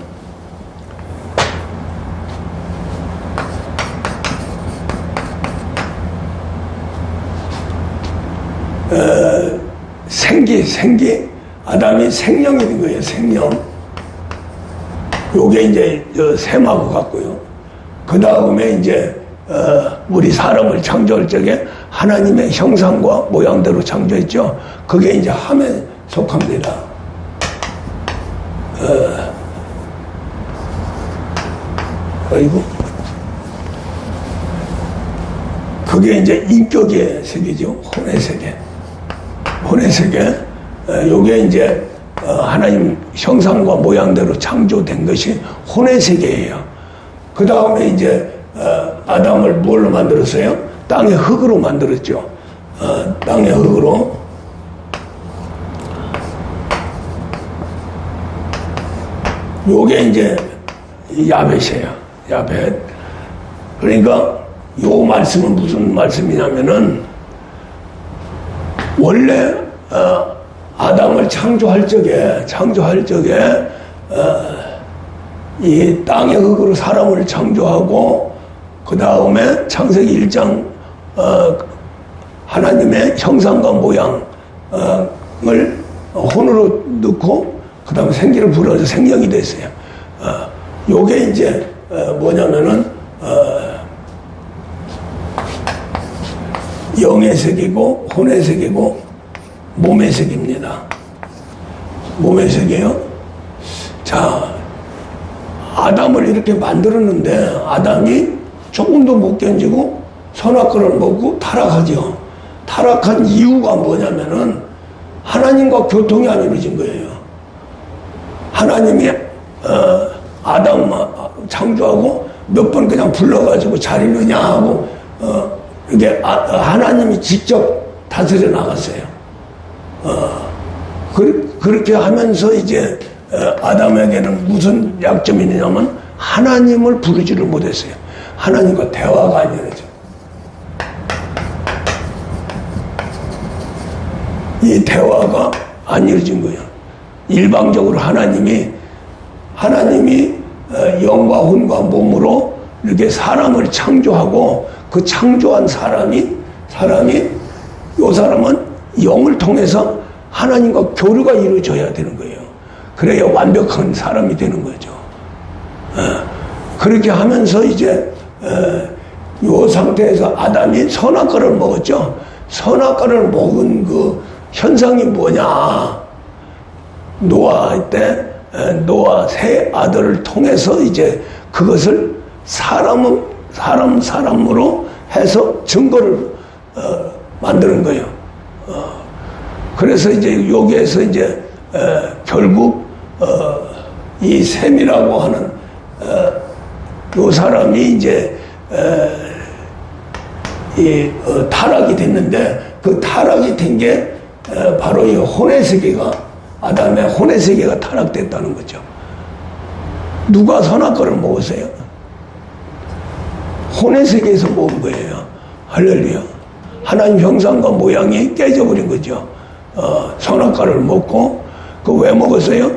생기 아담이 생명이 된 거예요. 생명. 요게 이제 셈하고 같고요. 그 다음에 이제 우리 사람을 창조할 적에 하나님의 형상과 모양대로 창조했죠. 그게 이제 함에 속합니다. 그게 그게 이제 인격의 세계죠. 혼의 세계. 혼의 세계. 요게 이제 하나님 형상과 모양대로 창조된 것이 혼의 세계예요. 그 다음에 이제 아담을 뭘로 만들었어요? 땅의 흙으로 만들었죠. 땅의 흙으로. 요게 이제 야벳이에요. 야벳. 그러니까 요 말씀은 무슨 말씀이냐면은 원래 아담을 창조할 적에 이 땅의 흙으로 사람을 창조하고 그 다음에 창세기 1장 하나님의 형상과 모양을 혼으로 넣고 그 다음에 생기를 불어서 생명이 됐어요. 요게 이제 뭐냐면은 영의 세계고 혼의 세계고 몸의 세계입니다. 몸의 세계요. 자, 아담을 이렇게 만들었는데 아담이 조금도 못 견디고 선악과를 먹고 타락하죠. 타락한 이유가 뭐냐면은 하나님과 교통이 안 이루어진 거예요. 하나님이 아담 창조하고 몇 번 그냥 불러가지고 잘 있느냐 하고 이게 하나님이 직접 다스려 나갔어요. 그렇게 하면서 이제 아담에게는 무슨 약점이 있냐면 하나님을 부르지를 못했어요. 하나님과 대화가 안 이루어져. 이 대화가 안 이루어진 거예요. 일방적으로 하나님이 영과 혼과 몸으로 이렇게 사람을 창조하고 그 창조한 사람은 영을 통해서 하나님과 교류가 이루어져야 되는 거예요. 그래야 완벽한 사람이 되는 거죠. 그렇게 하면서 이제 이 상태에서 아담이 선악과를 먹었죠. 선악과를 먹은 그 현상이 뭐냐? 노아 때 노아 세 아들을 통해서 이제 그것을 사람으로 해서 증거를 만드는 거예요. 그래서 이제 여기에서 이제 결국 이 셈이라고 하는 요 사람이 이제 타락이 됐는데 그 타락이 된 게 바로 이 혼의 세계가 아담의 혼의 세계가 타락됐다는 거죠. 누가 선악과를 먹었어요? 혼의 세계에서 먹은 거예요. 할렐루야. 하나님 형상과 모양이 깨져버린 거죠. 선악과를 먹고 그 왜 먹었어요?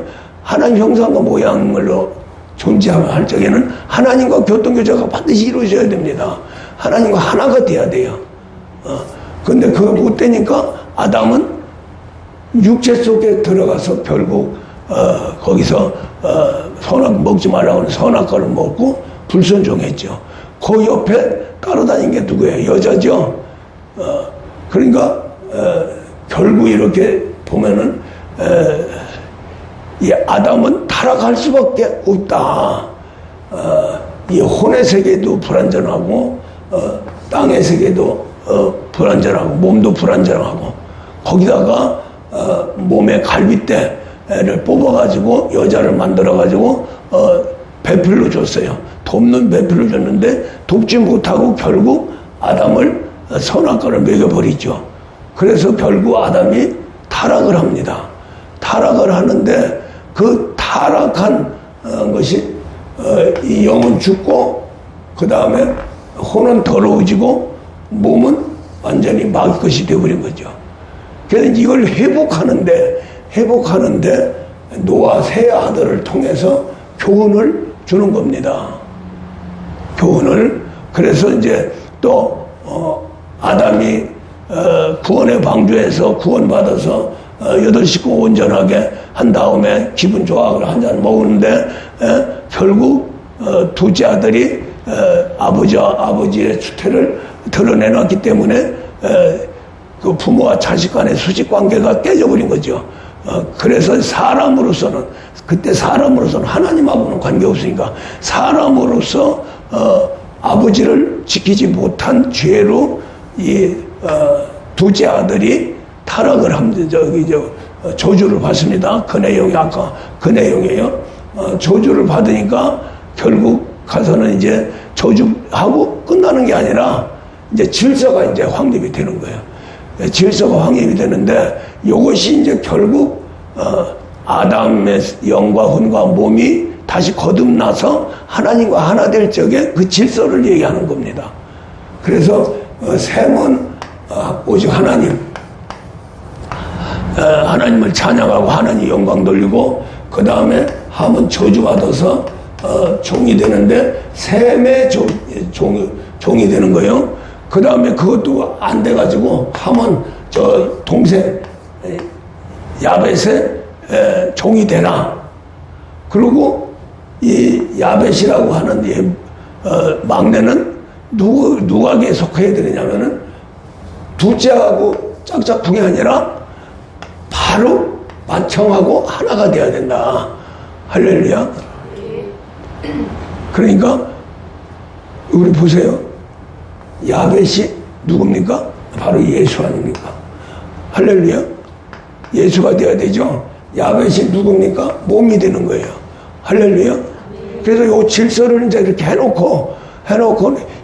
하나님 형상과 모양으로 존재할 적에는 하나님과 교통교제가 반드시 이루어져야 됩니다. 하나님과 하나가 돼야 돼요. 근데 그거 못 되니까 아담은 육체 속에 들어가서 결국 거기서 먹지 말라고 하는 선악과를 먹고 불순종했죠. 그 옆에 따라다닌 게 누구예요? 여자죠. 그러니까 결국 이렇게 보면은 이 아담은 타락할 수밖에 없다. 이 혼의 세계도 불완전하고 땅의 세계도 불완전하고 몸도 불완전하고 거기다가 몸에 갈빗대를 뽑아가지고 여자를 만들어가지고 배필로 줬어요. 돕는 배필을 줬는데 돕지 못하고 결국 아담을 선악과를 먹여버리죠. 그래서 결국 아담이 타락을 합니다. 타락을 하는데 그 타락한 것이 이 영은 죽고 그 다음에 혼은 더러워지고 몸은 완전히 마귀 것이 되어버린 거죠. 그래서 이걸 회복하는데 노아 세 아들을 통해서 교훈을 주는 겁니다. 교훈을. 그래서 이제 또 아담이 구원의 방주에서 구원받아서 8식구 온전하게 한 다음에 기분 좋아하고 한 잔 먹었는데 결국 둘째 아들이 아버지의 주태를 드러내놨기 때문에 그 부모와 자식 간의 수직 관계가 깨져버린 거죠. 그래서 사람으로서는 하나님하고는 관계없으니까 사람으로서 아버지를 지키지 못한 죄로 이 둘째 아들이 타락을 합니다. 저주를 받습니다. 그 내용이 아까 그 내용이에요. 저주를 받으니까 결국 가서는 이제 저주하고 끝나는 게 아니라 이제 질서가 이제 확립이 되는 거예요. 질서가 확립이 되는데 이것이 이제 결국 아담의 영과 혼과 몸이 다시 거듭나서 하나님과 하나 될 적에 그 질서를 얘기하는 겁니다. 그래서 셈은 오직 하나님을 찬양하고 하나님 영광 돌리고, 그 다음에 함은 저주받아서 종이 되는데 셈의 종이 되는 거예요. 그 다음에 그것도 안 돼가지고 함은 저 동생 야벳의 종이 되나. 그리고 이 야벳이라고 하는 이 막내는 누구에게 속해야 되느냐면은 둘째하고 짝짝꿍이 아니라 바로 맏형하고 하나가 돼야 된다. 할렐루야. 그러니까 우리 보세요. 야벳이 누굽니까? 바로 예수 아닙니까? 할렐루야. 예수가 돼야 되죠. 야벳이 누굽니까? 몸이 되는 거예요. 할렐루야. 그래서 이 질서를 이제 이렇게 해놓고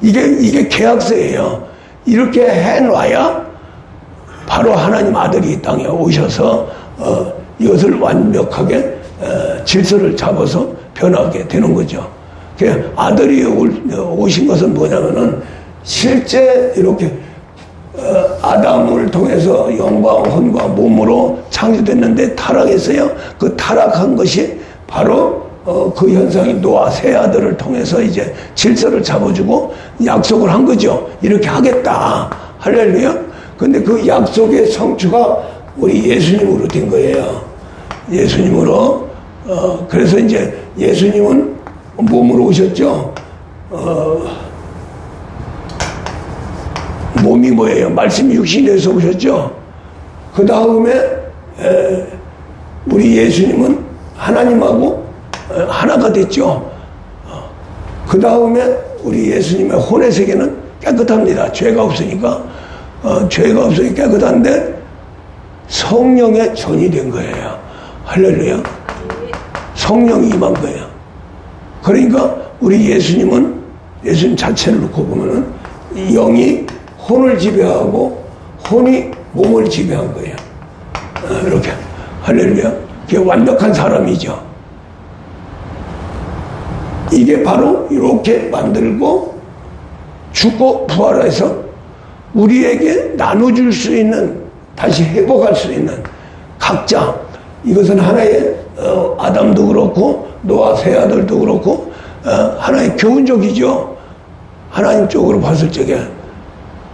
이게 계약서예요. 이렇게 해놔야 바로 하나님 아들이 이 땅에 오셔서 이것을 완벽하게 질서를 잡아서 변하게 되는 거죠. 아들이 오신 것은 뭐냐면은 실제 이렇게 아담을 통해서 영과 혼과 몸으로 창조됐는데 타락했어요. 그 타락한 것이 바로 그 현상이 노아 세 아들을 통해서 이제 질서를 잡아주고 약속을 한 거죠. 이렇게 하겠다. 할렐루야. 근데 그 약속의 성취가 우리 예수님으로 된 거예요. 예수님으로. 그래서 이제 예수님은 몸으로 오셨죠. 몸이 뭐예요? 말씀이 육신이 돼서 오셨죠. 그 다음에 우리 예수님은 하나님하고 하나가 됐죠. 그 다음에 우리 예수님의 혼의 세계는 깨끗합니다. 죄가 없으니까. 죄가 없으니까 깨끗한데 성령의 전이 된 거예요. 할렐루야. 성령이 임한 거예요. 그러니까 우리 예수님 자체를 놓고 보면은 영이 혼을 지배하고 혼이 몸을 지배한 거예요. 이렇게. 할렐루야. 그게 완벽한 사람이죠. 이게 바로 이렇게 만들고 죽고 부활해서 우리에게 나눠줄 수 있는, 다시 회복할 수 있는 각자, 이것은 하나의 아담도 그렇고 노아 세 아들도 그렇고 하나의 교훈적이죠. 하나님 쪽으로 봤을 적에.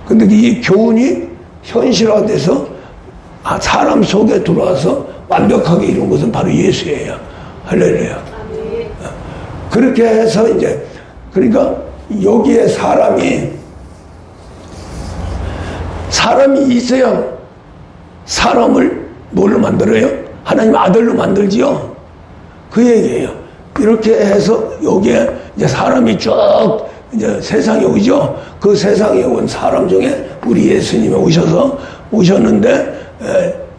근데 이 교훈이 현실화돼서 사람 속에 들어와서 완벽하게 이룬 것은 바로 예수예요. 할렐루야. 그렇게 해서 이제, 그러니까 여기에 사람이 있어야 사람을 뭘로 만들어요? 하나님 아들로 만들지요. 그 얘기예요. 이렇게 해서 여기에 이제 사람이 쭉 이제 세상에 오죠. 그 세상에 온 사람 중에 우리 예수님이 오셨는데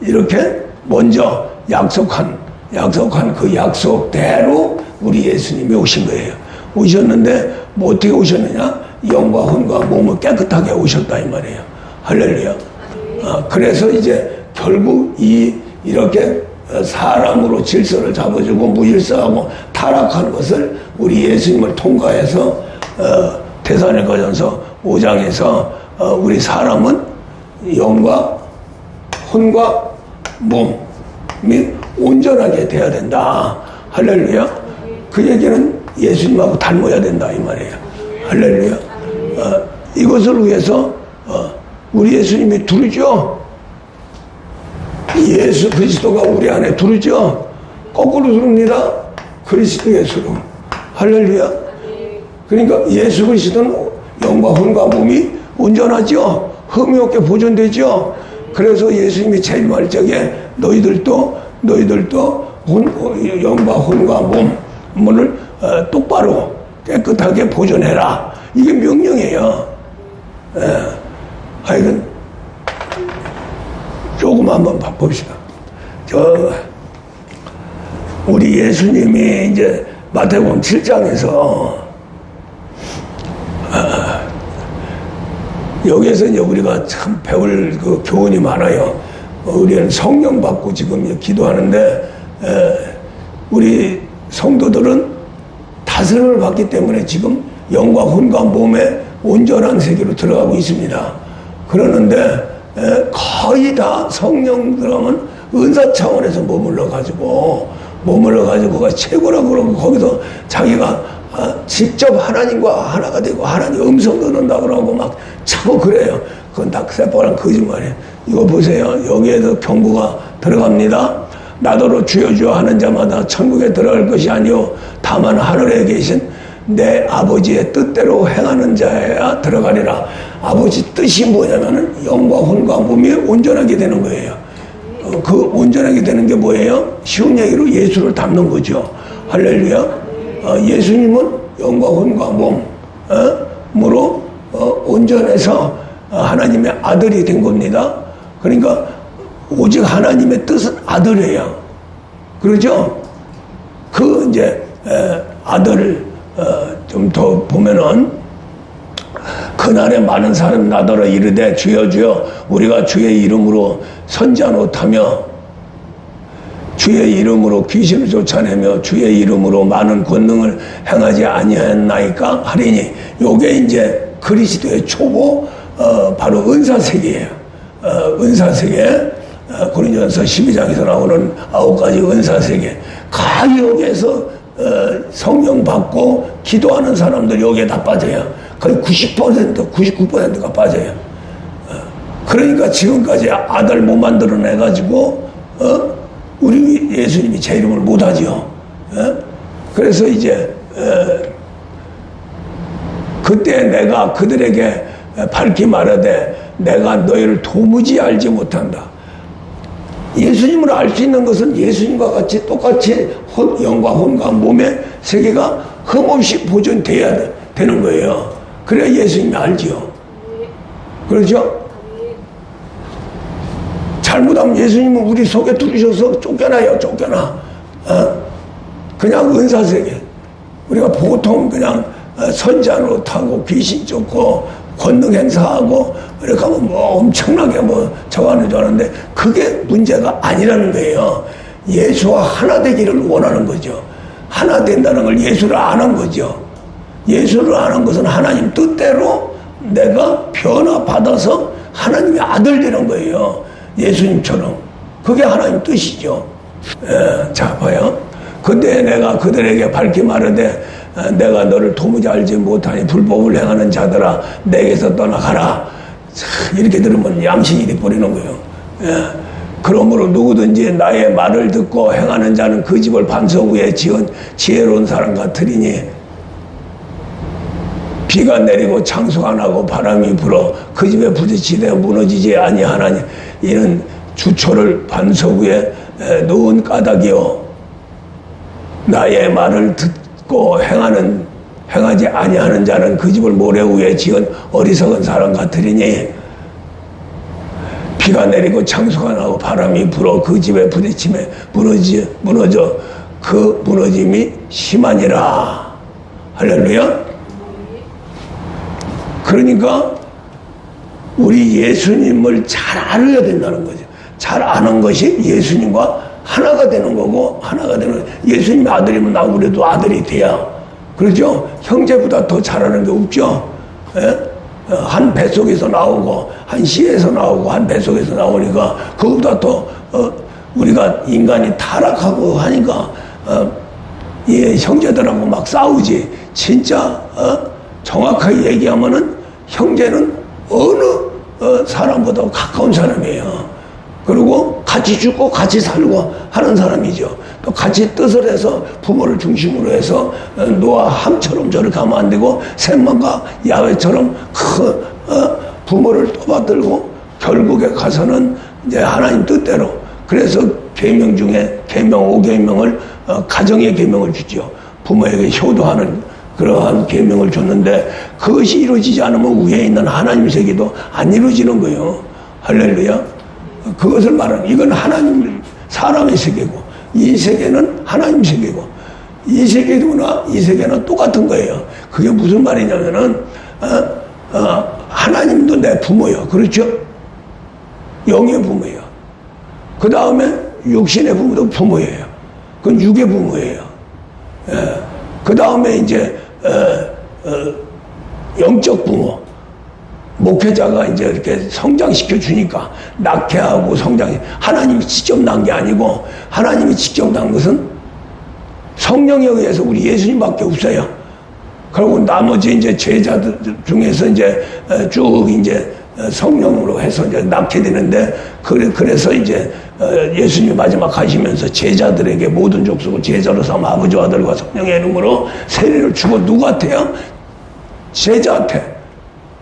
이렇게 먼저 약속한 그 약속대로 우리 예수님이 오신 거예요. 오셨는데 뭐 어떻게 오셨느냐? 영과 혼과 몸을 깨끗하게 오셨다 이 말이에요. 할렐루야. 그래서 이제 결국 이렇게 사람으로 질서를 잡아주고 무질서하고 타락한 것을 우리 예수님을 통과해서 데살로니가전서 5장에서 우리 사람은 영과 혼과 몸이 온전하게 돼야 된다. 할렐루야. 그 얘기는 예수님하고 닮아야 된다 이 말이에요. 할렐루야. 이것을 위해서 우리 예수님이 두르죠. 예수 그리스도가 우리 안에 두르죠. 거꾸로 두릅니다. 그리스도 예수로. 할렐루야. 그러니까 예수 그리스도는 영과 혼과 몸이 온전하죠. 흠이 없게 보존되죠. 그래서 예수님이 재림할 적에 너희들도 영과 혼과 몸을 똑바로 깨끗하게 보존해라. 이게 명령이에요. 하여간 조금 한번 봅시다. 우리 예수님이 이제 마태복음 7장에서 여기에서 이제 우리가 참 배울 그 교훈이 많아요. 우리는 성령 받고 지금 기도하는데 우리 성도들은 다스림을 받기 때문에 지금 영과 혼과 몸의 온전한 세계로 들어가고 있습니다. 그러는데 거의 다 성령 들어가면 은사 차원에서 머물러가지고 그가 최고라고 그러고 거기서 자기가 직접 하나님과 하나가 되고 하나님 음성 듣는다 그러고 막 차고 그래요. 그건 다 새빨간 거짓말이에요. 이거 보세요. 여기에서 경고가 들어갑니다. 나더러 주여 주여 하는 자마다 천국에 들어갈 것이 아니요 다만 하늘에 계신 내 아버지의 뜻대로 행하는 자야 들어가리라. 아버지 뜻이 뭐냐면은 영과 혼과 몸이 온전하게 되는 거예요. 그 온전하게 되는 게 뭐예요? 쉬운 얘기로 예수를 닮는 거죠. 할렐루야. 예수님은 영과 혼과 몸으로 온전해서 하나님의 아들이 된 겁니다. 그러니까 오직 하나님의 뜻은 아들이에요. 그러죠? 그 이제 아들을 좀 더 보면은 그날에 많은 사람 나더러 이르되 주여 주여 우리가 주의 이름으로 선지하노다며 주의 이름으로 귀신을 쫓아내며 주의 이름으로 많은 권능을 행하지 아니하였나이까 하리니 요게 이제 그리스도의 초보 바로 은사세계예요. 은사세계 고린도전서 12장에서 나오는 9가지 은사세계 가역에서 성령 받고 기도하는 사람들 여기에 다 빠져요. 거의 90%, 99%가 빠져요. 그러니까 지금까지 아들 못 만들어내가지고 우리 예수님이 제 이름을 못하죠. 그래서 이제 그때 내가 그들에게 밝히 말하되 내가 너희를 도무지 알지 못한다. 예수님을 알 수 있는 것은 예수님과 같이 똑같이 영과 혼과 몸의 세계가 흠없이 보존돼야 되는 거예요. 그래야 예수님이 알지요. 그렇죠? 잘못하면 예수님은 우리 속에 들으셔서 쫓겨나요. 쫓겨나. 그냥 은사세계. 우리가 보통 그냥 선지자로 타고 귀신 쫓고 권능 행사하고 이렇게 하면 뭐 엄청나게 뭐 저하는 줄 아는데 그게 문제가 아니라는 거예요. 예수와 하나 되기를 원하는 거죠. 하나 된다는 걸 예수를 아는 거죠. 예수를 아는 것은 하나님 뜻대로 내가 변화받아서 하나님의 아들 되는 거예요. 예수님처럼. 그게 하나님 뜻이죠. 자, 봐요. 그때 내가 그들에게 밝히 말하되 내가 너를 도무지 알지 못하니 불법을 행하는 자들아 내게서 떠나가라. 이렇게 들으면 양심이 뿌리는 거예요. 그러므로 누구든지 나의 말을 듣고 행하는 자는 그 집을 반석 위에 지은 지혜로운 사람 같으리니 비가 내리고 창수가 나고 바람이 불어 그 집에 부딪히되 무너지지 아니하나니 이는 주초를 반석 위에 놓은 까닭이요 나의 말을 듣고 행하지 아니하는 자는 그 집을 모래 위에 지은 어리석은 사람 같으리니 비가 내리고 창수가 나고 바람이 불어 그 집에 부딪힘에 무너져 그 무너짐이 심하니라. 할렐루야. 그러니까 우리 예수님을 잘 알아야 된다는 거죠. 잘 아는 것이 예수님과 하나가 되는 거고 하나가 되는 예수님의 아들이면 나 우리도 아들이 돼야 그렇죠. 형제보다 더 잘하는 게 없죠. 한 뱃속에서 나오고 한 씨에서 나오고 한 뱃속에서 나오니까 그것보다 더 우리가 인간이 타락하고 하니까 형제들하고 막 싸우지. 진짜 정확하게 얘기하면은 형제는 어느 사람보다 가까운 사람이에요. 그리고 같이 죽고 같이 살고 하는 사람이죠. 또 같이 뜻을 해서 부모를 중심으로 해서 노아 함처럼 저렇게 하면 안 되고 셈만과 야훼처럼 큰 부모를 떠받들고 결국에 가서는 이제 하나님 뜻대로 그래서 계명 중에 계명 5계명을 가정의 계명을 주죠. 부모에게 효도하는 그러한 계명을 줬는데 그것이 이루어지지 않으면 위에 있는 하나님 세계도 안 이루어지는 거예요. 할렐루야. 그것을 말하는, 이건 하나님 사람의 세계고 이 세계는 하나님 세계고 이 세계도나 이 세계는 똑같은 거예요. 그게 무슨 말이냐면은 하나님도 내 부모예요. 그렇죠? 영의 부모예요. 그 다음에 육신의 부모도 부모예요. 그건 육의 부모예요. 그 다음에 이제 영적 부모, 목회자가 이제 이렇게 성장시켜 주니까 낳게 하고 성장해. 하나님이 직접 낳은 게 아니고 하나님이 직접 낳은 것은 성령에 의해서 우리 예수님밖에 없어요. 그리고 나머지 이제 제자들 중에서 이제 쭉 이제 성령으로 해서 이제 낳게 되는데, 그래서 이제 예수님이 마지막 가시면서 제자들에게 모든 족속을 제자로 삼아 아버지와 아들과 성령의 이름으로 세례를 주고 누구한테요? 제자한테.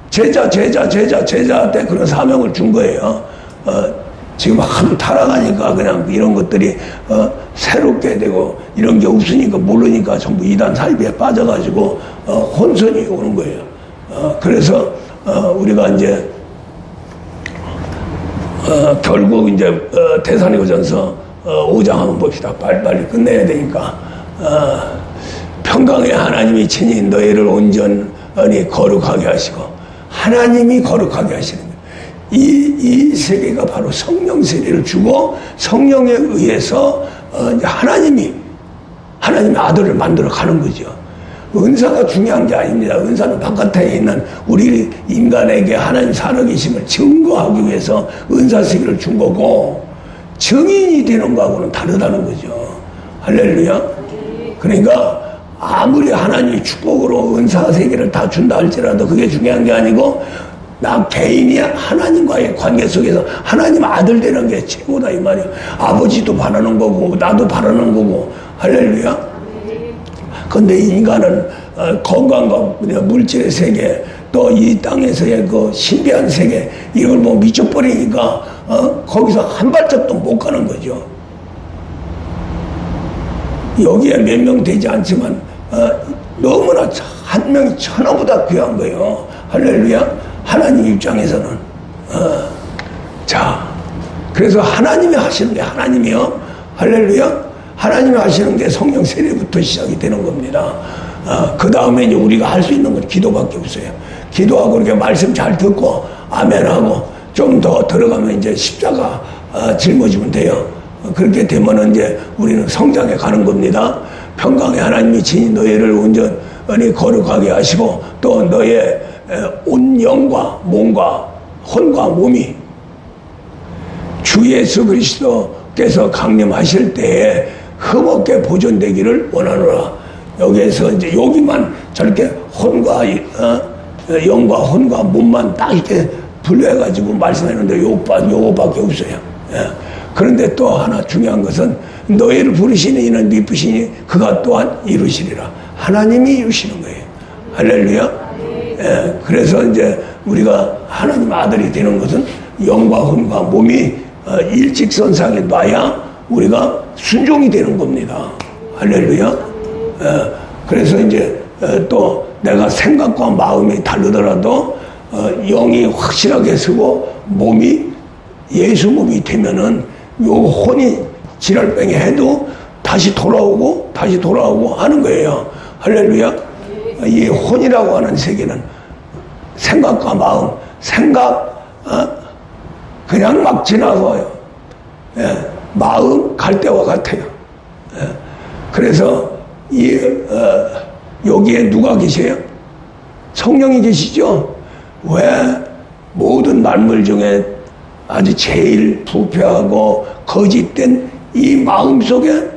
제자한테 그런 사명을 준 거예요. 지금 하도 타락하니까 그냥 이런 것들이 새롭게 되고 이런 게 없으니까 모르니까 전부 이단 살비에 빠져가지고 혼선이 오는 거예요. 그래서 우리가 이제 결국 이제 데살로니가전서 5장 한번 봅시다. 빨리 끝내야 되니까. 평강의 하나님이 친히 너희를 온전히 거룩하게 하시고, 하나님이 거룩하게 하시는 거예요. 이 세계가 바로 성령 세례를 주고 성령에 의해서 하나님의 아들을 만들어 가는 거죠. 은사가 중요한 게 아닙니다. 은사는 바깥에 있는 우리 인간에게 하나님 살아계심을 증거하기 위해서 은사 세계를 준 거고, 증인이 되는 거하고는 다르다는 거죠. 할렐루야. 그러니까 아무리 하나님이 축복으로 은사 세계를 다 준다 할지라도 그게 중요한 게 아니고, 나 개인이 하나님과의 관계 속에서 하나님 아들 되는 게 최고다 이 말이야. 아버지도 바라는 거고 나도 바라는 거고. 할렐루야. 근데 인간은 건강과 물질의 세계, 또 이 땅에서의 그 신비한 세계, 이걸 뭐 미쳐버리니까 거기서 한 발짝도 못 가는 거죠. 여기에 몇 명 되지 않지만 너무나 한 명이 천하보다 귀한 거예요. 할렐루야. 하나님 입장에서는. 자, 그래서 하나님이 하시는 게 하나님이요. 할렐루야. 하나님이 하시는 게 성령 세례부터 시작이 되는 겁니다. 그 다음에 이제 우리가 할 수 있는 건 기도밖에 없어요. 기도하고 이렇게 말씀 잘 듣고 아멘하고 좀 더 들어가면 이제 십자가 짊어지면 돼요. 그렇게 되면 이제 우리는 성장해 가는 겁니다. 평강의 하나님이 친히 너희를 온전히 거룩하게 하시고, 또 너의 온 영과 몸과 혼과 몸이 주 예수 그리스도께서 강림하실 때에 흠없게 보존되기를 원하노라. 여기에서 이제 여기만 저렇게 혼과 영과 혼과 몸만 딱 이렇게 분류해가지고 말씀하는데 요거밖에 없어요. 그런데 또 하나 중요한 것은 너희를 부르시는 이는 미쁘시니 그가 또한 이루시리라. 하나님이 이루시는 거예요. 할렐루야. 그래서 이제 우리가 하나님 아들이 되는 것은 영과 혼과 몸이 일직선상에 놔야 우리가 순종이 되는 겁니다. 할렐루야. 그래서 이제 또 내가 생각과 마음이 다르더라도 영이 확실하게 서고 몸이 예수 몸이 되면은 요 혼이 지랄병이 해도 다시 돌아오고 하는 거예요. 할렐루야. 이 혼이라고 하는 세계는 생각과 마음, 그냥 막 지나가요. 마음 갈 때와 같아요. 그래서 여기에 누가 계세요? 성령이 계시죠? 왜 모든 만물 중에 아주 제일 부패하고 거짓된 이 마음 속에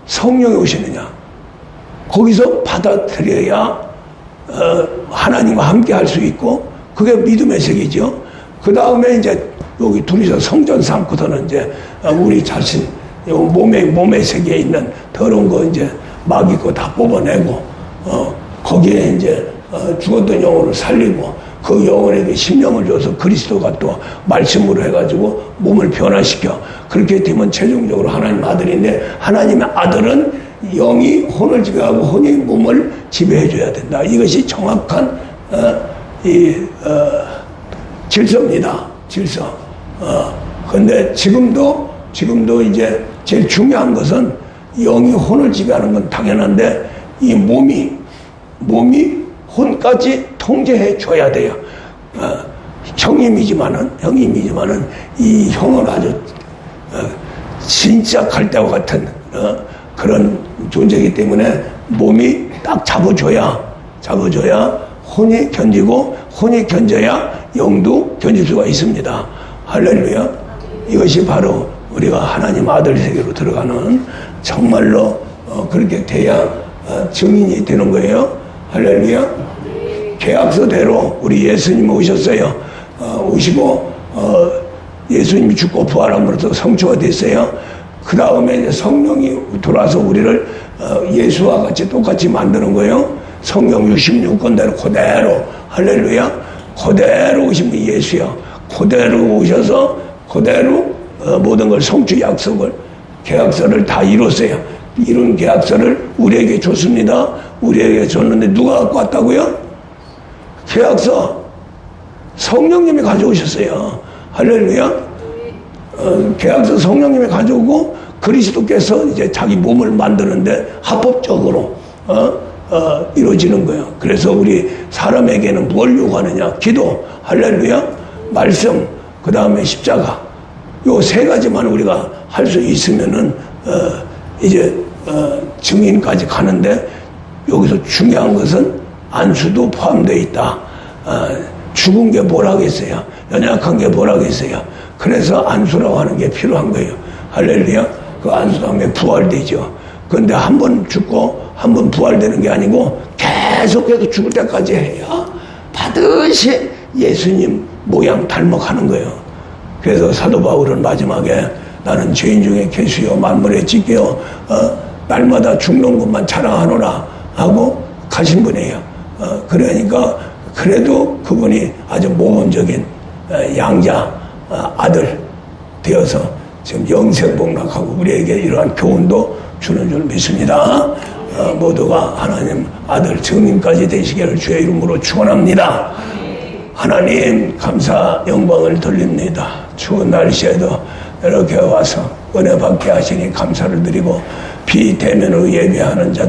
성령이 오시느냐? 거기서 받아들여야 하나님과 함께 할 수 있고, 그게 믿음의 세계죠. 그 다음에 이제 여기 둘이서 성전 삼고서는 이제 우리 자신 몸의 세계에 있는 더러운 거 이제 막 있고 다 뽑아내고 거기에 이제 죽었던 영혼을 살리고 그 영혼에게 심령을 줘서 그리스도가 또 말씀으로 해가지고 몸을 변화시켜. 그렇게 되면 최종적으로 하나님 아들인데, 하나님의 아들은 영이 혼을 지배하고 혼이 몸을 지배해줘야 된다. 이것이 정확한 질서입니다. 질서. 근데 지금도 이제 제일 중요한 것은 영이 혼을 지배하는 건 당연한데 이 몸이 혼까지 통제해 줘야 돼요. 형님이지만은 이 형은 아주 진짜 갈대와 같은 그런 존재이기 때문에 몸이 딱 잡아줘야 혼이 견디고 혼이 견뎌야 영도 견딜 수가 있습니다. 할렐루야. 이것이 바로 우리가 하나님 아들 세계로 들어가는 정말로 그렇게 돼야 증인이 되는 거예요. 할렐루야. 계약서대로 우리 예수님 오셨어요. 오시고 예수님이 죽고 부활함으로써 성취가 됐어요. 그 다음에 성령이 돌아서 우리를 예수와 같이 똑같이 만드는 거예요. 성경 66권대로 그대로. 할렐루야. 그대로 오신 분이 예수야. 그대로 오셔서 그대로 모든 걸 성취 약속을 계약서를 다 이뤘어요. 이룬 계약서를 우리에게 줬습니다. 우리에게 줬는데 누가 갖고 왔다고요? 계약서 성령님이 가져오셨어요. 할렐루야. 계약서 성령님이 가져오고 그리스도께서 이제 자기 몸을 만드는데 합법적으로 이루어지는 거예요. 그래서 우리 사람에게는 뭘 요구하느냐? 기도, 할렐루야, 말씀, 그 다음에 십자가. 요 세 가지만 우리가 할 수 있으면은 이제 증인까지 가는데 여기서 중요한 것은 안수도 포함되어 있다. 죽은 게 뭐라겠어요? 연약한 게 뭐라겠어요? 그래서 안수라고 하는 게 필요한 거예요. 할렐루야. 그 안수 다음에 부활되죠. 그런데 한 번 죽고 한 번 부활되는 게 아니고 계속해서 죽을 때까지 해야 반드시 예수님 모양 닮아가는 거예요. 그래서 사도 바울은 마지막에 나는 죄인 중에 계수요 만물에 찢겨 날마다 죽는 것만 자랑하노라 하고 가신 분이에요. 그러니까 그래도 그분이 아주 모범적인 양자 아들 되어서 지금 영생복락하고 우리에게 이러한 교훈도 주는 줄 믿습니다. 모두가 하나님 아들 증인까지 되시기를 주의 이름으로 축원합니다. 하나님 감사 영광을 돌립니다. 추운 날씨에도 이렇게 와서 은혜 받게 하시니 감사를 드리고 비대면으로 예배하는 자